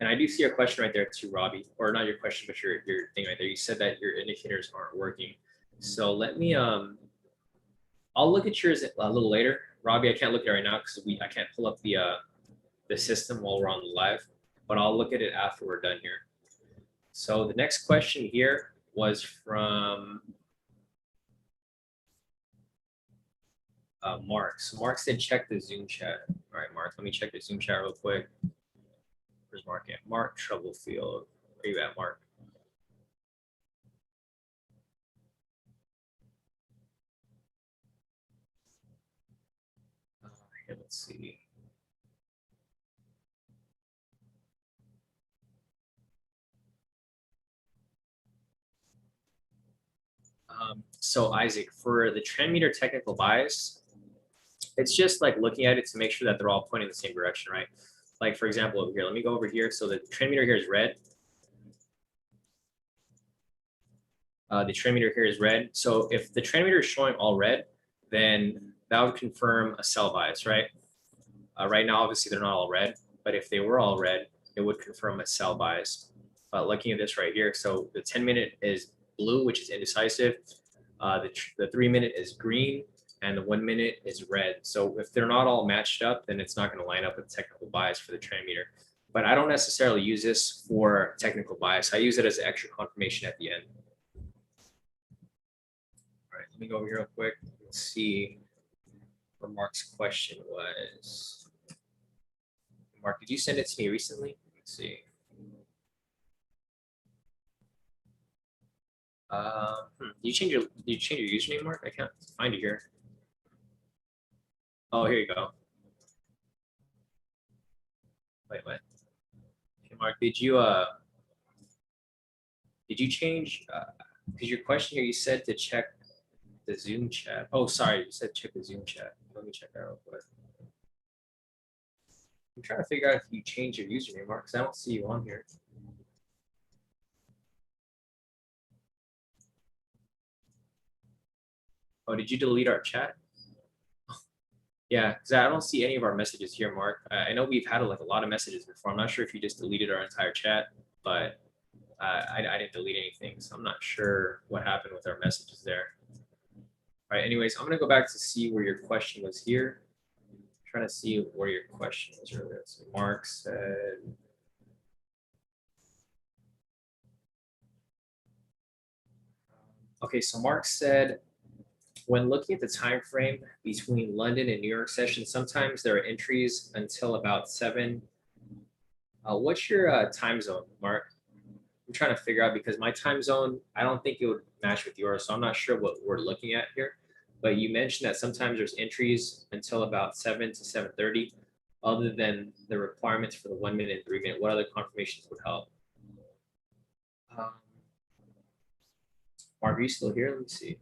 Speaker 1: And I do see your question right there too, Robbie, or not your question, but your thing right there. You said that your indicators aren't working. So let me I'll look at yours a little later, Robbie. I can't look at it right now because I can't pull up the system while we're on the live, but I'll look at it after we're done here. So the next question here was from Mark. So Mark said check the Zoom chat. All right, Mark, let me check the Zoom chat real quick. Where's Mark at? Mark Troublefield. Where you at, Mark? Here, let's see. So Isaac, for the trend meter technical bias, it's just like looking at it to make sure that they're all pointing in the same direction, right? Like for example, over here, let me go over here. So the trend meter here is red. The trend meter here is red. So if the trend meter is showing all red, then that would confirm a sell bias, right? Right now, obviously they're not all red, but if they were all red, it would confirm a sell bias. Looking at this right here, so the 10-minute is blue, which is indecisive. The 3-minute is green, and the 1-minute is red. So if they're not all matched up, then it's not going to line up with technical bias for the trend meter. But I don't necessarily use this for technical bias. I use it as an extra confirmation at the end. All right, let me go over here real quick. Let's see what Mark's question was. Mark, did you send it to me recently? Let's see. Did you change your username, Mark? I can't find it here. Oh, here you go. Wait. Okay, Mark, did you change? Because your question here, you said to check the Zoom chat. Oh, sorry, you said check the Zoom chat. Let me check that real quick. I'm trying to figure out if you changed your username, Mark, because I don't see you on here. Oh, did you delete our chat? Yeah, because I don't see any of our messages here, Mark. I know we've had like a lot of messages before. I'm not sure if you just deleted our entire chat, but I didn't delete anything, so I'm not sure what happened with our messages there. All right, anyways, I'm gonna go back to see where your question was here. I'm trying to see where your question was earlier. So Mark said, okay, so Mark said, when looking at the time frame between London and New York sessions, sometimes there are entries until about 7. What's your time zone, Mark? I'm trying to figure out because my time zone, I don't think it would match with yours, so I'm not sure what we're looking at here. But you mentioned that sometimes there's entries until about 7 to 7:30. Other than the requirements for the 1-minute and 3-minute, what other confirmations would help? Mark, are you still here? Let me see.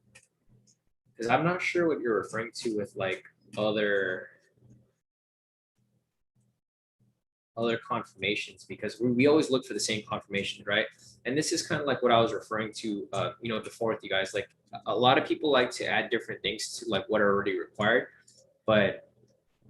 Speaker 1: Because I'm not sure what you're referring to with like other confirmations, because we always look for the same confirmations, right? And this is kind of like what I was referring to, before with you guys. Like a lot of people like to add different things to like what are already required, but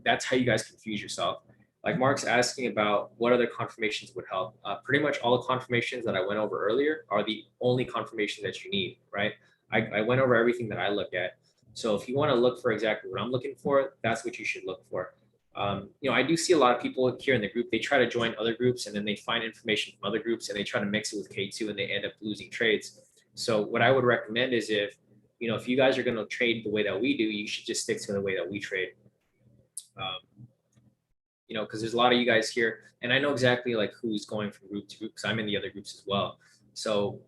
Speaker 1: that's how you guys confuse yourself. Like Mark's asking about what other confirmations would help. Pretty much all the confirmations that I went over earlier are the only confirmation that you need, right? I went over everything that I look at. So if you want to look for exactly what I'm looking for, that's what you should look for. I do see a lot of people here in the group. They try to join other groups and then they find information from other groups and they try to mix it with K2 and they end up losing trades. So what I would recommend is if you guys are going to trade the way that we do, you should just stick to the way that we trade. Because there's a lot of you guys here, and I know exactly like who's going from group to group because I'm in the other groups as well. So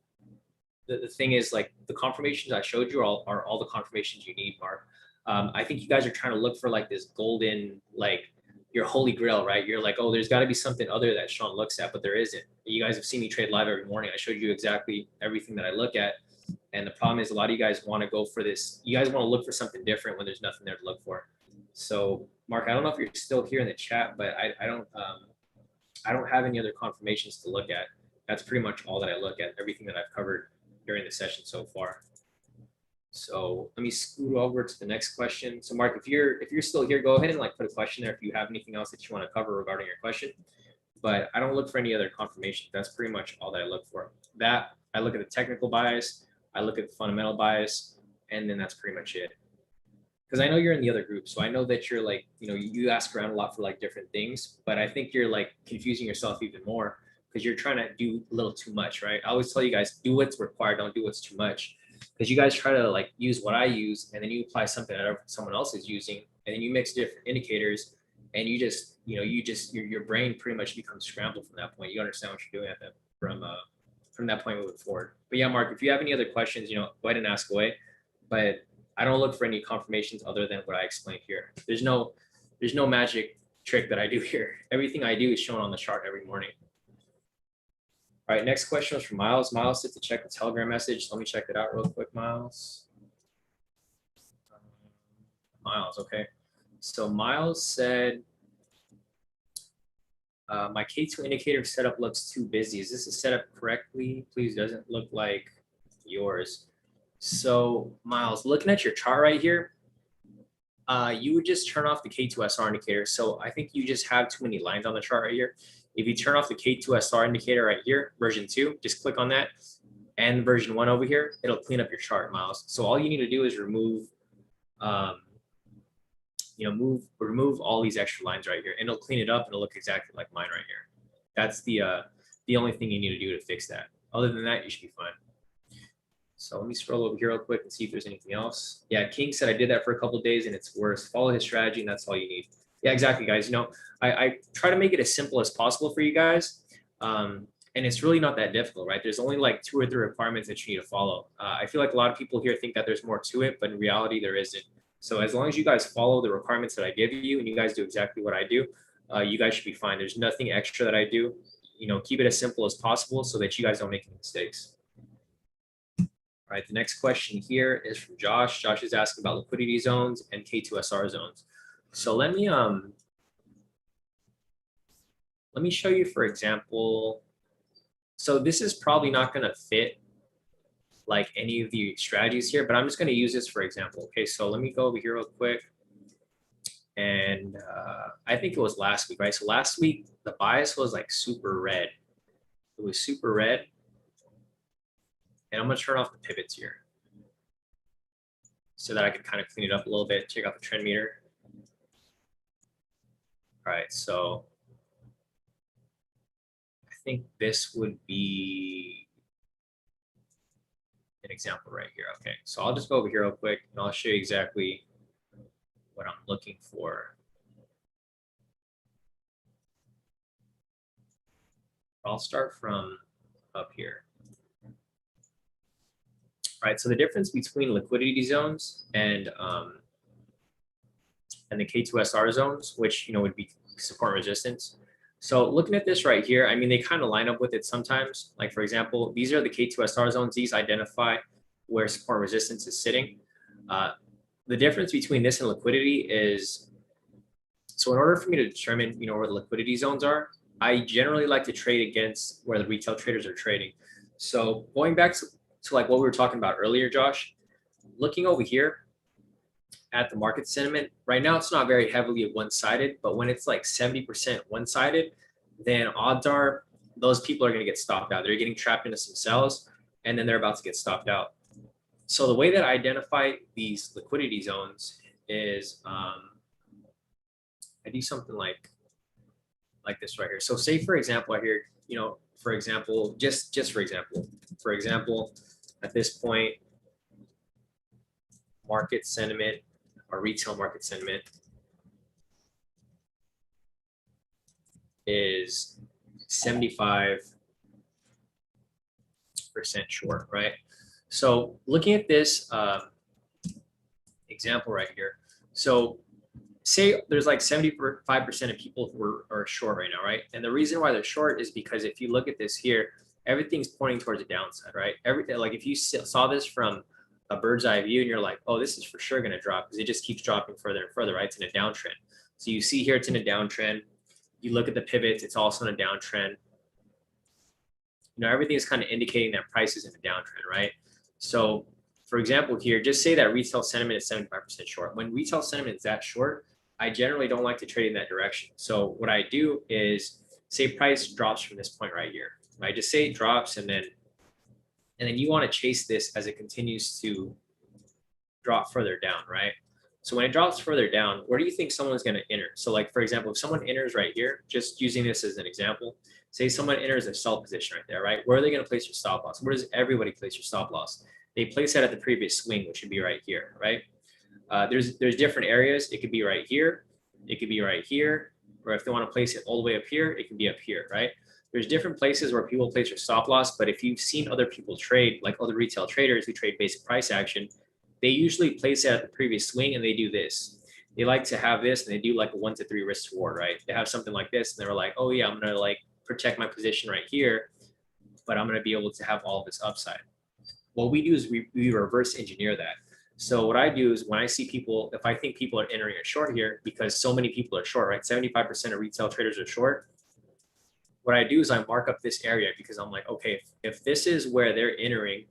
Speaker 1: the thing is, like, the confirmations I showed you are all the confirmations you need, Mark. I think you guys are trying to look for like this golden, like your holy grail, right? You're like, oh, there's got to be something other that Shawn looks at, but there isn't. You guys have seen me trade live every morning. I showed you exactly everything that I look at. And the problem is a lot of you guys want to go for this. You guys want to look for something different when there's nothing there to look for. So Mark, I don't know if you're still here in the chat, but I don't have any other confirmations to look at. That's pretty much all that I look at, everything that I've covered during the session so far. So let me scoot over to the next question. So Mark, if you're still here, go ahead and like put a question there if you have anything else that you want to cover regarding your question. But I don't look for any other confirmation. That's pretty much all that I look for. That I look at the technical bias, I look at the fundamental bias, and then that's pretty much it. Because I know you're in the other group, so I know that you're like, you ask around a lot for like different things, but I think you're like confusing yourself even more because you're trying to do a little too much, right? I always tell you guys, do what's required, don't do what's too much. Because you guys try to like use what I use, and then you apply something that someone else is using, and then you mix different indicators, and you just, your brain pretty much becomes scrambled from that point. You understand what you're doing at that from that point moving forward. But yeah, Mark, if you have any other questions, go ahead and ask away. But I don't look for any confirmations other than what I explained here. There's no magic trick that I do here. Everything I do is shown on the chart every morning. All right, next question was from Miles. Miles said to check the Telegram message. Let me check it out real quick, Miles. Miles, okay. So Miles said, my K2 indicator setup looks too busy. Is this set up correctly? Please, doesn't look like yours. So Miles, looking at your chart right here, you would just turn off the K2SR indicator. So I think you just have too many lines on the chart right here. If you turn off the K2SR indicator right here, version 2, just click on that, and version 1 over here, it'll clean up your chart, Miles. So all you need to do is remove, remove all these extra lines right here, and it'll clean it up, and it'll look exactly like mine right here. That's the only thing you need to do to fix that. Other than that, you should be fine. So let me scroll over here real quick and see if there's anything else. Yeah, King said I did that for a couple of days and it's worse. Follow his strategy and that's all you need. Yeah, exactly, guys. I try to make it as simple as possible for you guys. And it's really not that difficult, right? There's only like 2 or 3 requirements that you need to follow. I feel like a lot of people here think that there's more to it, but in reality, there isn't. So as long as you guys follow the requirements that I give you and you guys do exactly what I do, you guys should be fine. There's nothing extra that I do. Keep it as simple as possible so that you guys don't make any mistakes. All right, the next question here is from Josh. Josh is asking about liquidity zones and K2SR zones. So let me show you, for example. So this is probably not going to fit like any of the strategies here, but I'm just going to use this for example. Okay, so let me go over here real quick. And I think it was last week, right? So last week, the bias was like super red. It was super red. And I'm going to turn off the pivots here so that I can kind of clean it up a little bit, check out the trend meter. All right, so I think this would be an example right here. Okay, so I'll just go over here real quick and I'll show you exactly what I'm looking for. I'll start from up here. All right, so the difference between liquidity zones and the K2SR zones, which would be support resistance. So looking at this right here, I mean, they kind of line up with it sometimes. Like for example, these are the K2SR zones. These identify where support resistance is sitting. The difference between this and liquidity is, so in order for me to determine where the liquidity zones are, I generally like to trade against where the retail traders are trading. So going back to like what we were talking about earlier, Josh, looking over here at the market sentiment, right now it's not very heavily one-sided, but when it's like 70% one-sided, then odds are those people are going to get stopped out. They're getting trapped into some sells, and then they're about to get stopped out. So the way that I identify these liquidity zones is I do something like this right here. So say for example, right here, for example, just for example, at this point, market sentiment or retail market sentiment is 75% short, right? So looking at this example right here, so say there's like 75% of people who are short right now, right? And the reason why they're short is because if you look at this here, everything's pointing towards the downside, right? Everything, like if you saw this from a bird's eye view and you're like, oh, this is for sure going to drop because it just keeps dropping further and further, right? It's in a downtrend. So you see here, it's in a downtrend. You look at the pivots, it's also in a downtrend. Everything is kind of indicating that price is in a downtrend, right? So for example, here, just say that retail sentiment is 75% short. When retail sentiment is that short, I generally don't like to trade in that direction. So what I do is say price drops from this point right here, right? Just say it drops and then you want to chase this as it continues to drop further down, right? So when it drops further down, where do you think someone's going to enter? So like, for example, if someone enters right here, just using this as an example, say someone enters a sell position right there, right? Where are they going to place your stop loss? Where does everybody place your stop loss? They place that at the previous swing, which would be right here, right? There's different areas. It could be right here. It could be right here. Or if they want to place it all the way up here, it can be up here, right? There's different places where people place their stop loss. But if you've seen other people trade, like other retail traders who trade basic price action, they usually place it at the previous swing and they do this. They like to have this and they do like a 1 to 3 risk reward, right? They have something like this and they're like, oh yeah, I'm going to like protect my position right here, but I'm going to be able to have all of this upside. What we do is we reverse engineer that. So what I do is when I see people, if I think people are entering a short here, because so many people are short, right? 75% of retail traders are short. What I do is I mark up this area because I'm like, okay, if this is where they're entering,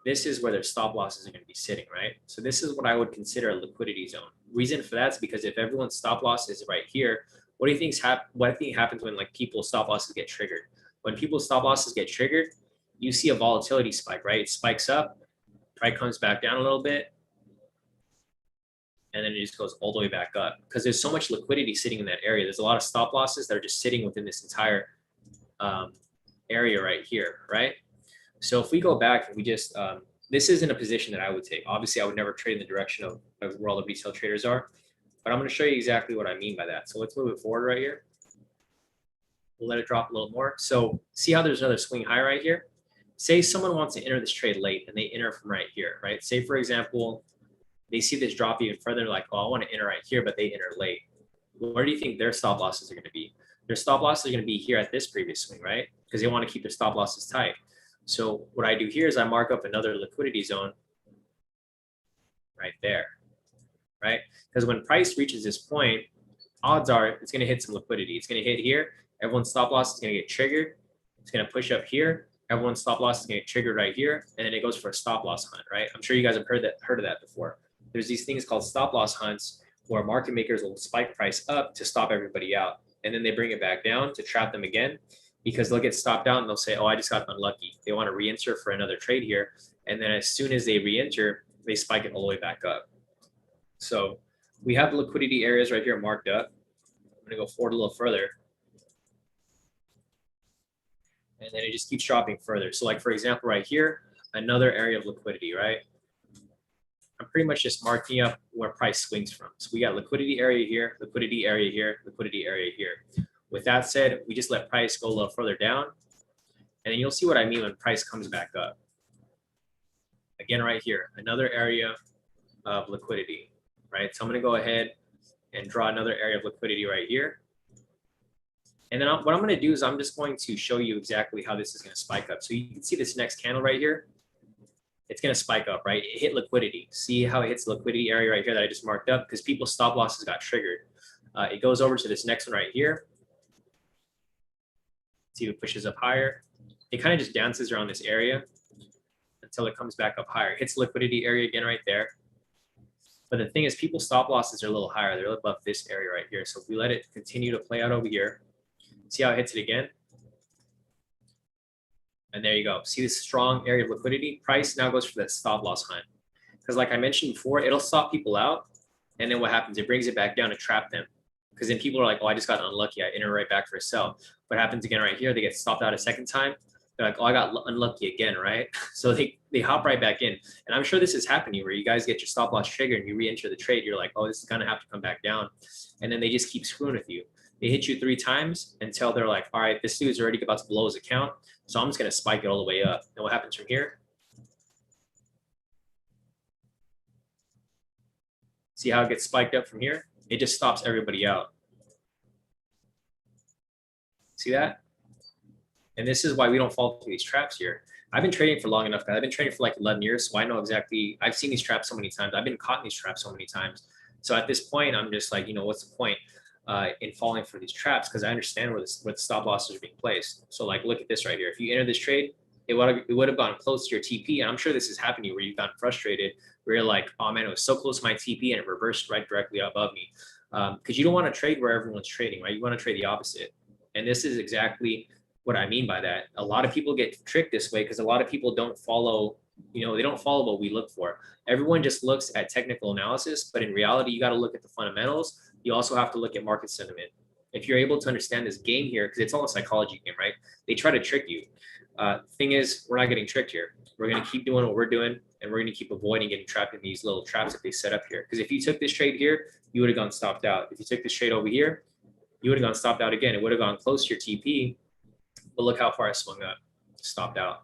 Speaker 1: this is where their stop losses are going to be sitting, right? So this is what I would consider a liquidity zone. Reason for that is because if everyone's stop loss is right here, what do you think happens when like people's stop losses get triggered? When people's stop losses get triggered, you see a volatility spike, right? It spikes up, price comes back down a little bit, and then it just goes all the way back up because there's so much liquidity sitting in that area. There's a lot of stop losses that are just sitting within this entire area right here, right? So if we go back and we just, this isn't a position that I would take. Obviously, I would never trade in the direction of where all the retail traders are, but I'm going to show you exactly what I mean by that. So let's move it forward right here. We'll let it drop a little more. So see how there's another swing high right here? Say someone wants to enter this trade late and they enter from right here, right? Say, for example, they see this drop even further, like, oh, I want to enter right here, but they enter late. Where do you think their stop losses are going to be? Their stop losses are going to be here at this previous swing, right? Because they want to keep their stop losses tight. So what I do here is I mark up another liquidity zone right there, right? Because when price reaches this point, odds are it's going to hit some liquidity. It's going to hit here. Everyone's stop loss is going to get triggered. It's going to push up here. Everyone's stop loss is going to get triggered right here. And then it goes for a stop loss hunt, right? I'm sure you guys have heard of that before. There's these things called stop loss hunts where market makers will spike price up to stop everybody out. And then they bring it back down to trap them again, because they'll get stopped out and they'll say, oh, I just got unlucky. They want to re-enter for another trade here. And then as soon as they re-enter, they spike it all the way back up. So we have the liquidity areas right here marked up. I'm going to go forward a little further. And then it just keeps dropping further. So like, for example, right here, another area of liquidity, right? I'm pretty much just marking up where price swings from. So we got liquidity area here, liquidity area here, liquidity area here. With that said, we just let price go a little further down. And then you'll see what I mean when price comes back up. Again, right here, another area of liquidity, right? So I'm going to go ahead and draw another area of liquidity right here. And then what I'm going to do is I'm just going to show you exactly how this is going to spike up. So you can see this next candle right here. It's going to spike up, right? It hit liquidity. See how it hits the liquidity area right here that I just marked up because people's stop losses got triggered. It goes over to this next one right here. See if it pushes up higher. It kind of just dances around this area until it comes back up higher. It hits liquidity area again right there. But the thing is, people's stop losses are a little higher. They're above this area right here. So if we let it continue to play out over here, see how it hits it again? And there you go. See this strong area of liquidity? Price now goes for that stop loss hunt. Because like I mentioned before, it'll stop people out. And then what happens? It brings it back down to trap them. Because then people are like, oh, I just got unlucky. I enter right back for a sell. What happens again right here? They get stopped out a second time. They're like, oh, I got unlucky again, right? So they hop right back in. And I'm sure this has happened to you where you guys get your stop loss triggered and you re-enter the trade. You're like, oh, this is going to have to come back down. And then they just keep screwing with you. They hit you 3 times until they're like, all right, this dude's already about to blow his account. So I'm just going to spike it all the way up. And what happens from here? See how it gets spiked up from here? It just stops everybody out. See that? And this is why we don't fall into these traps here. I've been trading for long enough. I've been trading for like 11 years. So I know exactly, I've seen these traps so many times. I've been caught in these traps so many times. So at this point, I'm just like, you know, what's the point in falling for these traps? Because I understand where the stop losses are being placed. So like, look at this right here. If you enter this trade, it would have gone close to your TP. And I'm sure this has happened to you where you've gotten frustrated, where you're like, oh man, it was so close to my TP and it reversed right directly above me. Because you don't want to trade where everyone's trading, right? You want to trade the opposite. And this is exactly what I mean by that. A lot of people get tricked this way because a lot of people don't follow, they don't follow what we look for. Everyone just looks at technical analysis, but in reality, you got to look at the fundamentals. You also have to look at market sentiment. If you're able to understand this game here, because it's all a psychology game, right? They try to trick you. Thing is, we're not getting tricked here. We're going to keep doing what we're doing, and we're going to keep avoiding getting trapped in these little traps that they set up here. Because if you took this trade here, you would have gone stopped out. If you took this trade over here, you would have gone stopped out again. It would have gone close to your TP, but look how far I swung up, stopped out.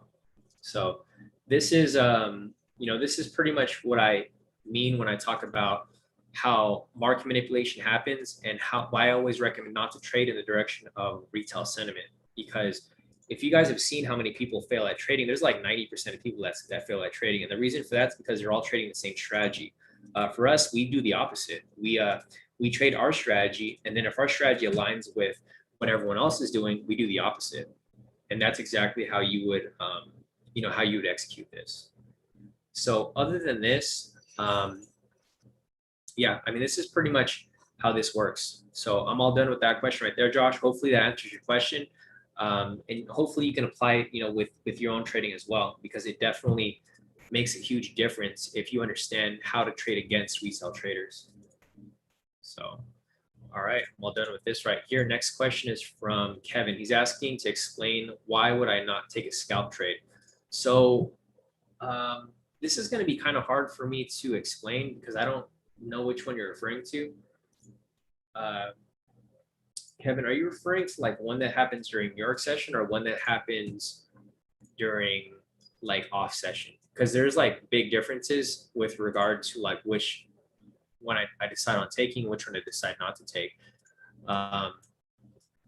Speaker 1: So this is, this is pretty much what I mean when I talk about how market manipulation happens and why I always recommend not to trade in the direction of retail sentiment. Because if you guys have seen how many people fail at trading, there's like 90% of people that fail at trading. And the reason for that is because they're all trading the same strategy. For us, we do the opposite. We trade our strategy, and then if our strategy aligns with what everyone else is doing, we do the opposite. And that's exactly how you would, how you would execute this. So other than this, this is pretty much how this works. So I'm all done with that question right there, Josh. Hopefully that answers your question. And hopefully you can apply it, with your own trading as well, because it definitely makes a huge difference if you understand how to trade against retail traders. So, all right, I'm all done with this right here. Next question is from Kevin. He's asking to explain why would I not take a scalp trade? So this is going to be kind of hard for me to explain because I don't know which one you're referring to. Kevin, are you referring to like one that happens during New York session or one that happens during like off session? Because there's like big differences with regard to like which one I decide on taking, which one I decide not to take.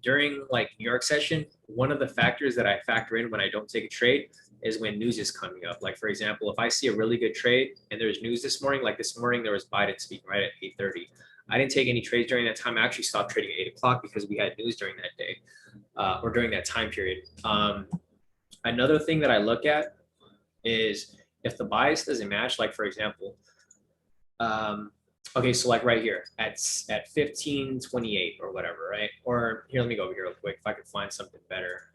Speaker 1: During like New York session, one of the factors that I factor in when I don't take a trade is when news is coming up. Like for example, if I see a really good trade and there's news this morning, like this morning there was Biden speaking right at 8:30. I didn't take any trades during that time. I actually stopped trading at 8 o'clock because we had news during that day or during that time period. Another thing that I look at is if the bias doesn't match, like for example, okay, so like right here at 15:28 or whatever, right? Or here, let me go over here real quick if I could find something better.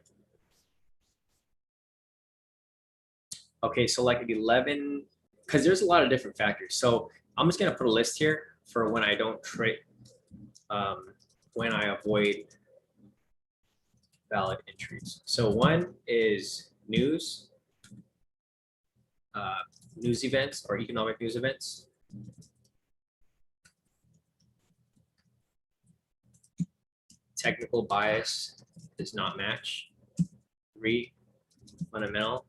Speaker 1: Okay, so like at 11, because there's a lot of different factors. So I'm just gonna put a list here for when I don't trade, when I avoid valid entries. So one is news, news events or economic news events. Technical bias does not match. 3, fundamental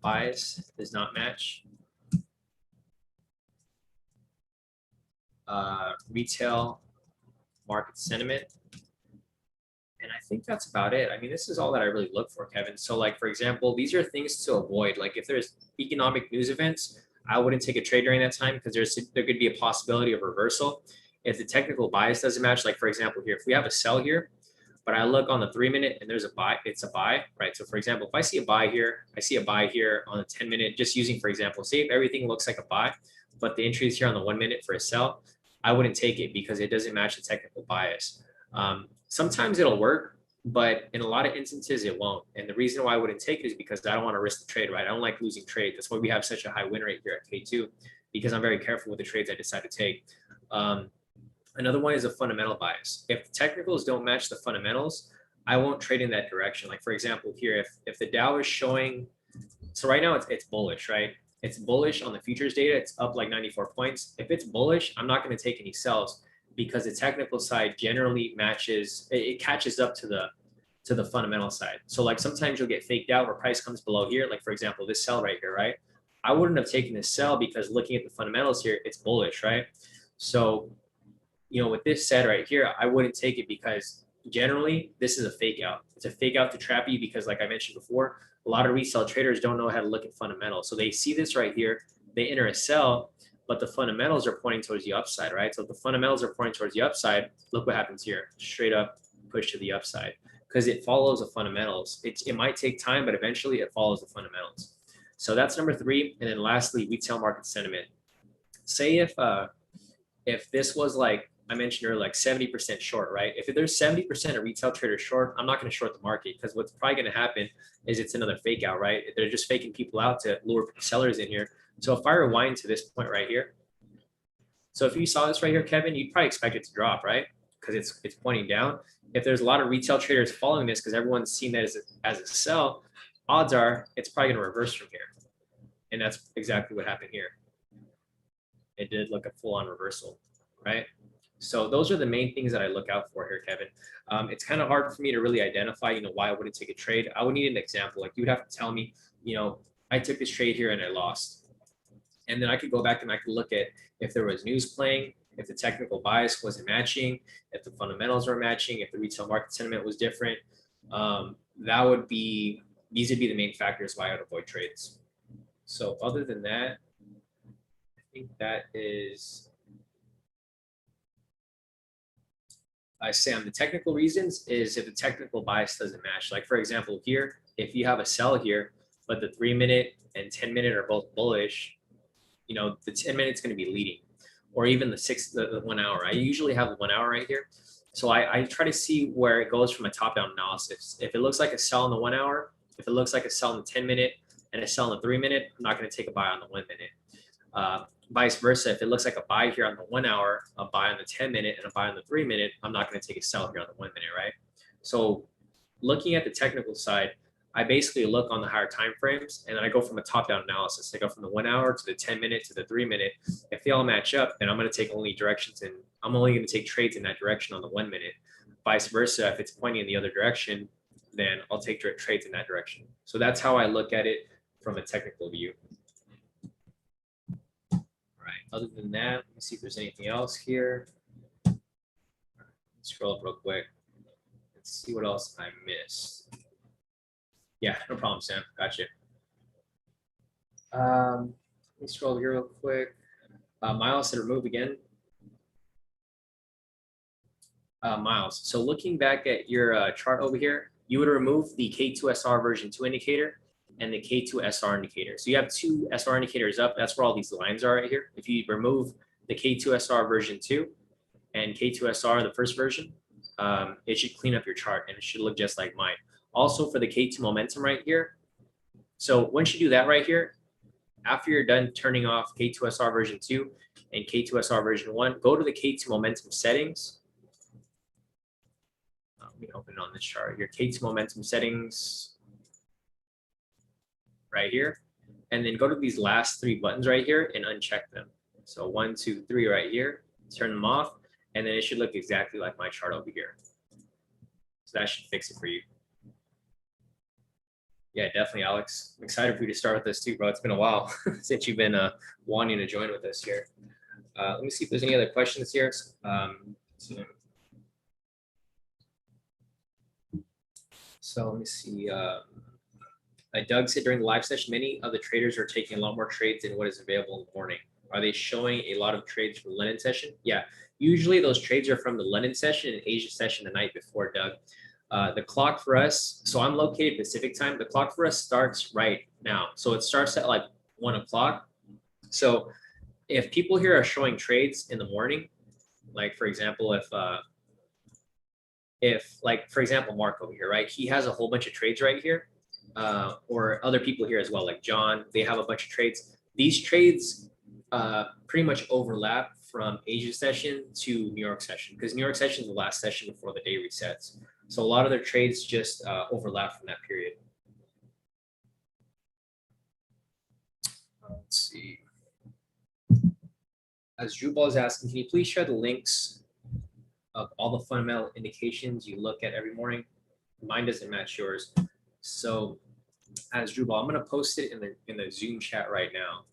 Speaker 1: bias does not match. Retail market sentiment. And I think that's about it. I mean, this is all that I really look for, Kevin. So like, for example, these are things to avoid. Like if there's economic news events, I wouldn't take a trade during that time because there could be a possibility of reversal. If the technical bias doesn't match, like for example, here, if we have a sell here, but I look on the 3-minute and there's a buy, it's a buy, right? So for example, if I see a buy here, I see a buy here on the 10-minute, just using, for example, say if everything looks like a buy, but the entry is here on the 1-minute for a sell, I wouldn't take it because it doesn't match the technical bias. Sometimes it'll work, but in a lot of instances it won't. And the reason why I wouldn't take it is because I don't want to risk the trade, right? I don't like losing trades. That's why we have such a high win rate here at K2, because I'm very careful with the trades I decide to take. Another one is a fundamental bias. If the technicals don't match the fundamentals, I won't trade in that direction. Like for example, here, if the Dow is showing, so right now it's bullish, right? It's bullish on the futures data. It's up like 94 points. If it's bullish, I'm not going to take any sells because the technical side generally matches, it catches up to the fundamental side. So like sometimes you'll get faked out where price comes below here. Like for example, this sell right here, right? I wouldn't have taken this sell because looking at the fundamentals here, it's bullish, right? So, with this said right here, I wouldn't take it because generally this is a fake out. It's a fake out to trap you because like I mentioned before, a lot of resale traders don't know how to look at fundamentals. So they see this right here, they enter a sell, but the fundamentals are pointing towards the upside, right? So if the fundamentals are pointing towards the upside, look what happens here, straight up push to the upside. because it follows the fundamentals. It might take time, but eventually it follows the fundamentals. So that's number 3. And then lastly, retail market sentiment. Say if this was like I mentioned earlier, like 70% short, right? If there's 70% of retail traders short, I'm not going to short the market, because what's probably going to happen is it's another fake out, right? They're just faking people out to lure sellers in here. So if I rewind to this point right here, so if you saw this right here, Kevin, you'd probably expect it to drop, right? Because it's pointing down. If there's a lot of retail traders following this because everyone's seen that as a sell, odds are it's probably going to reverse from here. And that's exactly what happened here. It did look a full-on reversal, right? So those are the main things that I look out for here, Kevin. It's kind of hard for me to really identify, why I wouldn't take a trade. I would need an example. Like, you would have to tell me, I took this trade here and I lost. And then I could go back and I could look at if there was news playing, if the technical bias wasn't matching, if the fundamentals were matching, if the retail market sentiment was different. These would be the main factors why I would avoid trades. So other than that, I think that is, I say on the technical reasons is if the technical bias doesn't match. Like, for example, here, if you have a sell here, but the 3-minute and 10-minute are both bullish, the 10 minutes going to be leading, or even the 1 hour. I usually have the 1 hour right here. So I try to see where it goes from a top-down analysis. If it looks like a sell in the 1 hour, if it looks like a sell in the 10-minute and a sell in the 3-minute, I'm not going to take a buy on the 1 minute. Vice versa, if it looks like a buy here on the 1 hour, a buy on the 10-minute, and a buy on the 3-minute, I'm not going to take a sell here on the 1 minute, right? So looking at the technical side, I basically look on the higher time frames, and then I go from a top-down analysis. I go from the 1 hour to the 10-minute to the 3-minute. If they all match up, then I'm going to take only directions, and I'm only going to take trades in that direction on the 1 minute. Vice versa, if it's pointing in the other direction, then I'll take trades in that direction. So that's how I look at it from a technical view. All right. Other than that, let me see if there's anything else here. Scroll up real quick. Let's see what else I missed. Yeah, no problem, Sam. Gotcha. Let me scroll here real quick. Miles said remove again. Miles, so looking back at your chart over here, you would remove the K2SR version 2 indicator and the K2SR indicator. So you have 2 SR indicators up. That's where all these lines are right here. If you remove the K2SR version 2 and K2SR, the first version, it should clean up your chart and it should look just like mine. Also for the K2 momentum right here. So once you do that right here, after you're done turning off K2SR version 2 and K2SR version 1, go to the K2 momentum settings. Let me open it on this chart. Your K2 momentum settings right here. And then go to these last 3 buttons right here and uncheck them. So 1, 2, 3 right here, turn them off. And then it should look exactly like my chart over here. So that should fix it for you. Yeah, definitely, Alex. I'm excited for you to start with this too, bro. It's been a while since you've been wanting to join with us here. Let me see if there's any other questions here. So let me see. Doug said during the live session, many of the traders are taking a lot more trades than what is available in the morning. Are they showing a lot of trades from the London session? Yeah, usually those trades are from the London session and Asia session the night before, Doug. The clock for us, so I'm located Pacific time. The clock for us starts right now. So it starts at like 1 o'clock. So if people here are showing trades in the morning, like for example, if like, for example, Mark over here, right? He has a whole bunch of trades right here, or other people here as well, like John, they have a bunch of trades. These trades pretty much overlap from Asia session to New York session, because New York session is the last session before the day resets. So a lot of their trades just overlap from that period. Let's see. As Jubal is asking, can you please share the links of all the fundamental indications you look at every morning? Mine doesn't match yours. So as Jubal, I'm going to post it in the Zoom chat right now.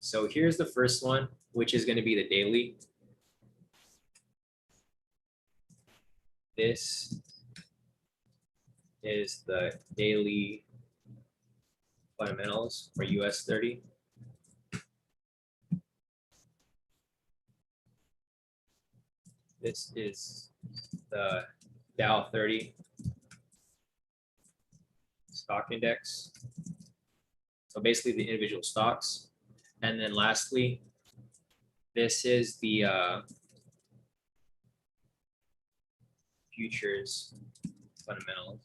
Speaker 1: So here's the first one, which is going to be the daily. This is the daily fundamentals for US 30. This is the Dow 30. stock index. So basically the individual stocks. And then lastly, this is the futures fundamentals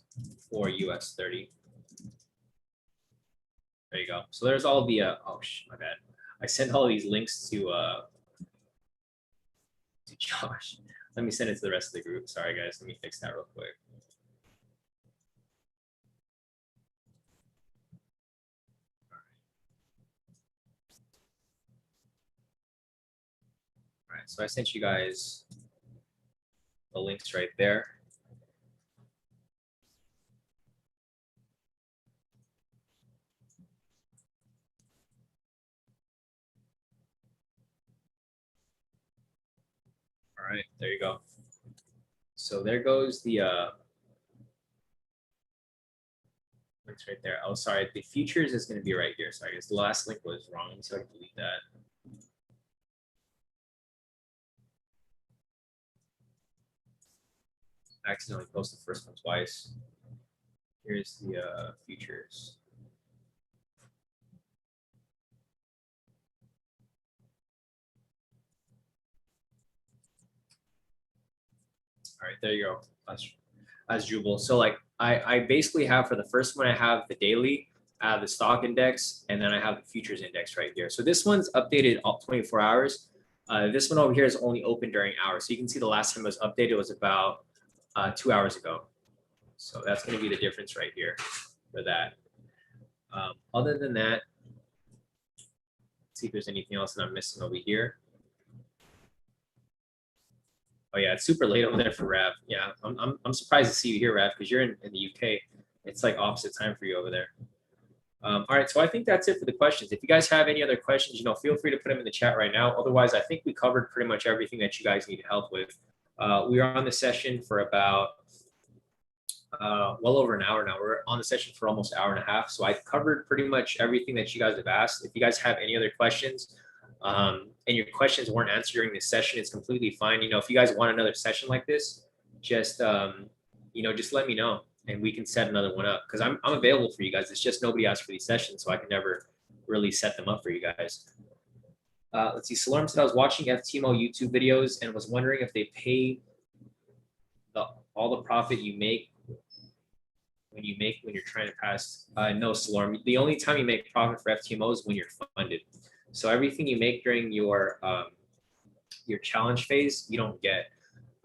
Speaker 1: for US 30. There you go. So there's all the, oh, my bad. I sent all these links to Josh. Let me send it to the rest of the group. Sorry, guys. Let me fix that real quick. All right. So I sent you guys the links right there. All right, there you go. So there goes the links right there. Oh, sorry, the futures is going to be right here. Sorry, guys, the last link was wrong, so I can delete that. I accidentally posted the first one twice. Here's the futures. All right, there you go. As Jubal. So like I basically have for the first one, I have the daily, I have the stock index, and then I have the futures index right here. So this one's updated all 24 hours. This one over here is only open during hours. So you can see the last time it was updated was about 2 hours ago. So that's going to be the difference right here for that. Other than that, let's see if there's anything else that I'm missing over here. Oh yeah, it's super late over there for Rav. Yeah, I'm surprised to see you here, Rav, because you're in the UK. It's like opposite time for you over there. All right, so I think that's it for the questions. If you guys have any other questions, feel free to put them in the chat right now. Otherwise, I think we covered pretty much everything that you guys need help with. We are on the session for about well over an hour now. We're on the session for almost an hour and a half. So I covered pretty much everything that you guys have asked. If you guys have any other questions, and your questions weren't answered during this session, it's completely fine. If you guys want another session like this, just just let me know and we can set another one up, because I'm available for you guys. It's just nobody asked for these sessions, so I can never really set them up for you guys. Let's see. Salarm said I was watching FTMO YouTube videos and was wondering if they pay all the profit you make when you're trying to pass. No, Salarm. The only time you make profit for FTMO is when you're funded. So everything you make during your challenge phase, you don't get.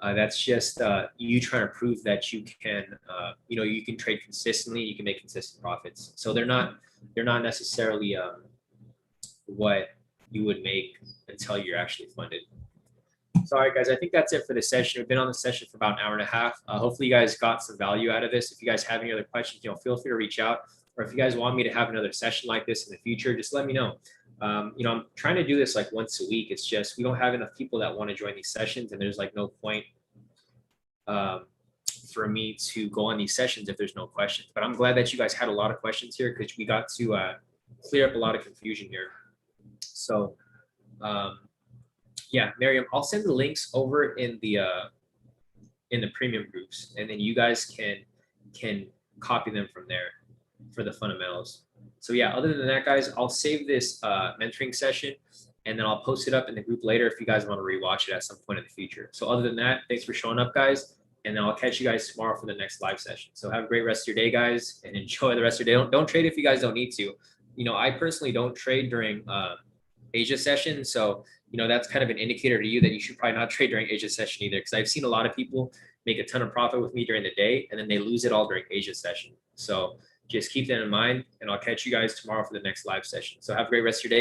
Speaker 1: That's just you trying to prove that you can, you can trade consistently. You can make consistent profits. So they're not necessarily what you would make until you're actually funded. So, all right, guys, I think that's it for the session. We've been on the session for about an hour and a half. Hopefully you guys got some value out of this. If you guys have any other questions, feel free to reach out. Or if you guys want me to have another session like this in the future, just let me know. I'm trying to do this like once a week. It's just we don't have enough people that want to join these sessions, and there's like no point for me to go on these sessions if there's no questions. But I'm glad that you guys had a lot of questions here, because we got to clear up a lot of confusion here. So yeah, Miriam, I'll send the links over in the premium groups, and then you guys can copy them from there for the fundamentals. So yeah, other than that, guys, I'll save this mentoring session, and then I'll post it up in the group later if you guys want to rewatch it at some point in the future. So other than that, thanks for showing up, guys, and then I'll catch you guys tomorrow for the next live session. So have a great rest of your day, guys, and enjoy the rest of your day. Don't trade if you guys don't need to. I personally don't trade during Asia session, so that's kind of an indicator to you that you should probably not trade during Asia session either, because I've seen a lot of people make a ton of profit with me during the day, and then they lose it all during Asia session. So just keep that in mind, and I'll catch you guys tomorrow for the next live session. So have a great rest of your day.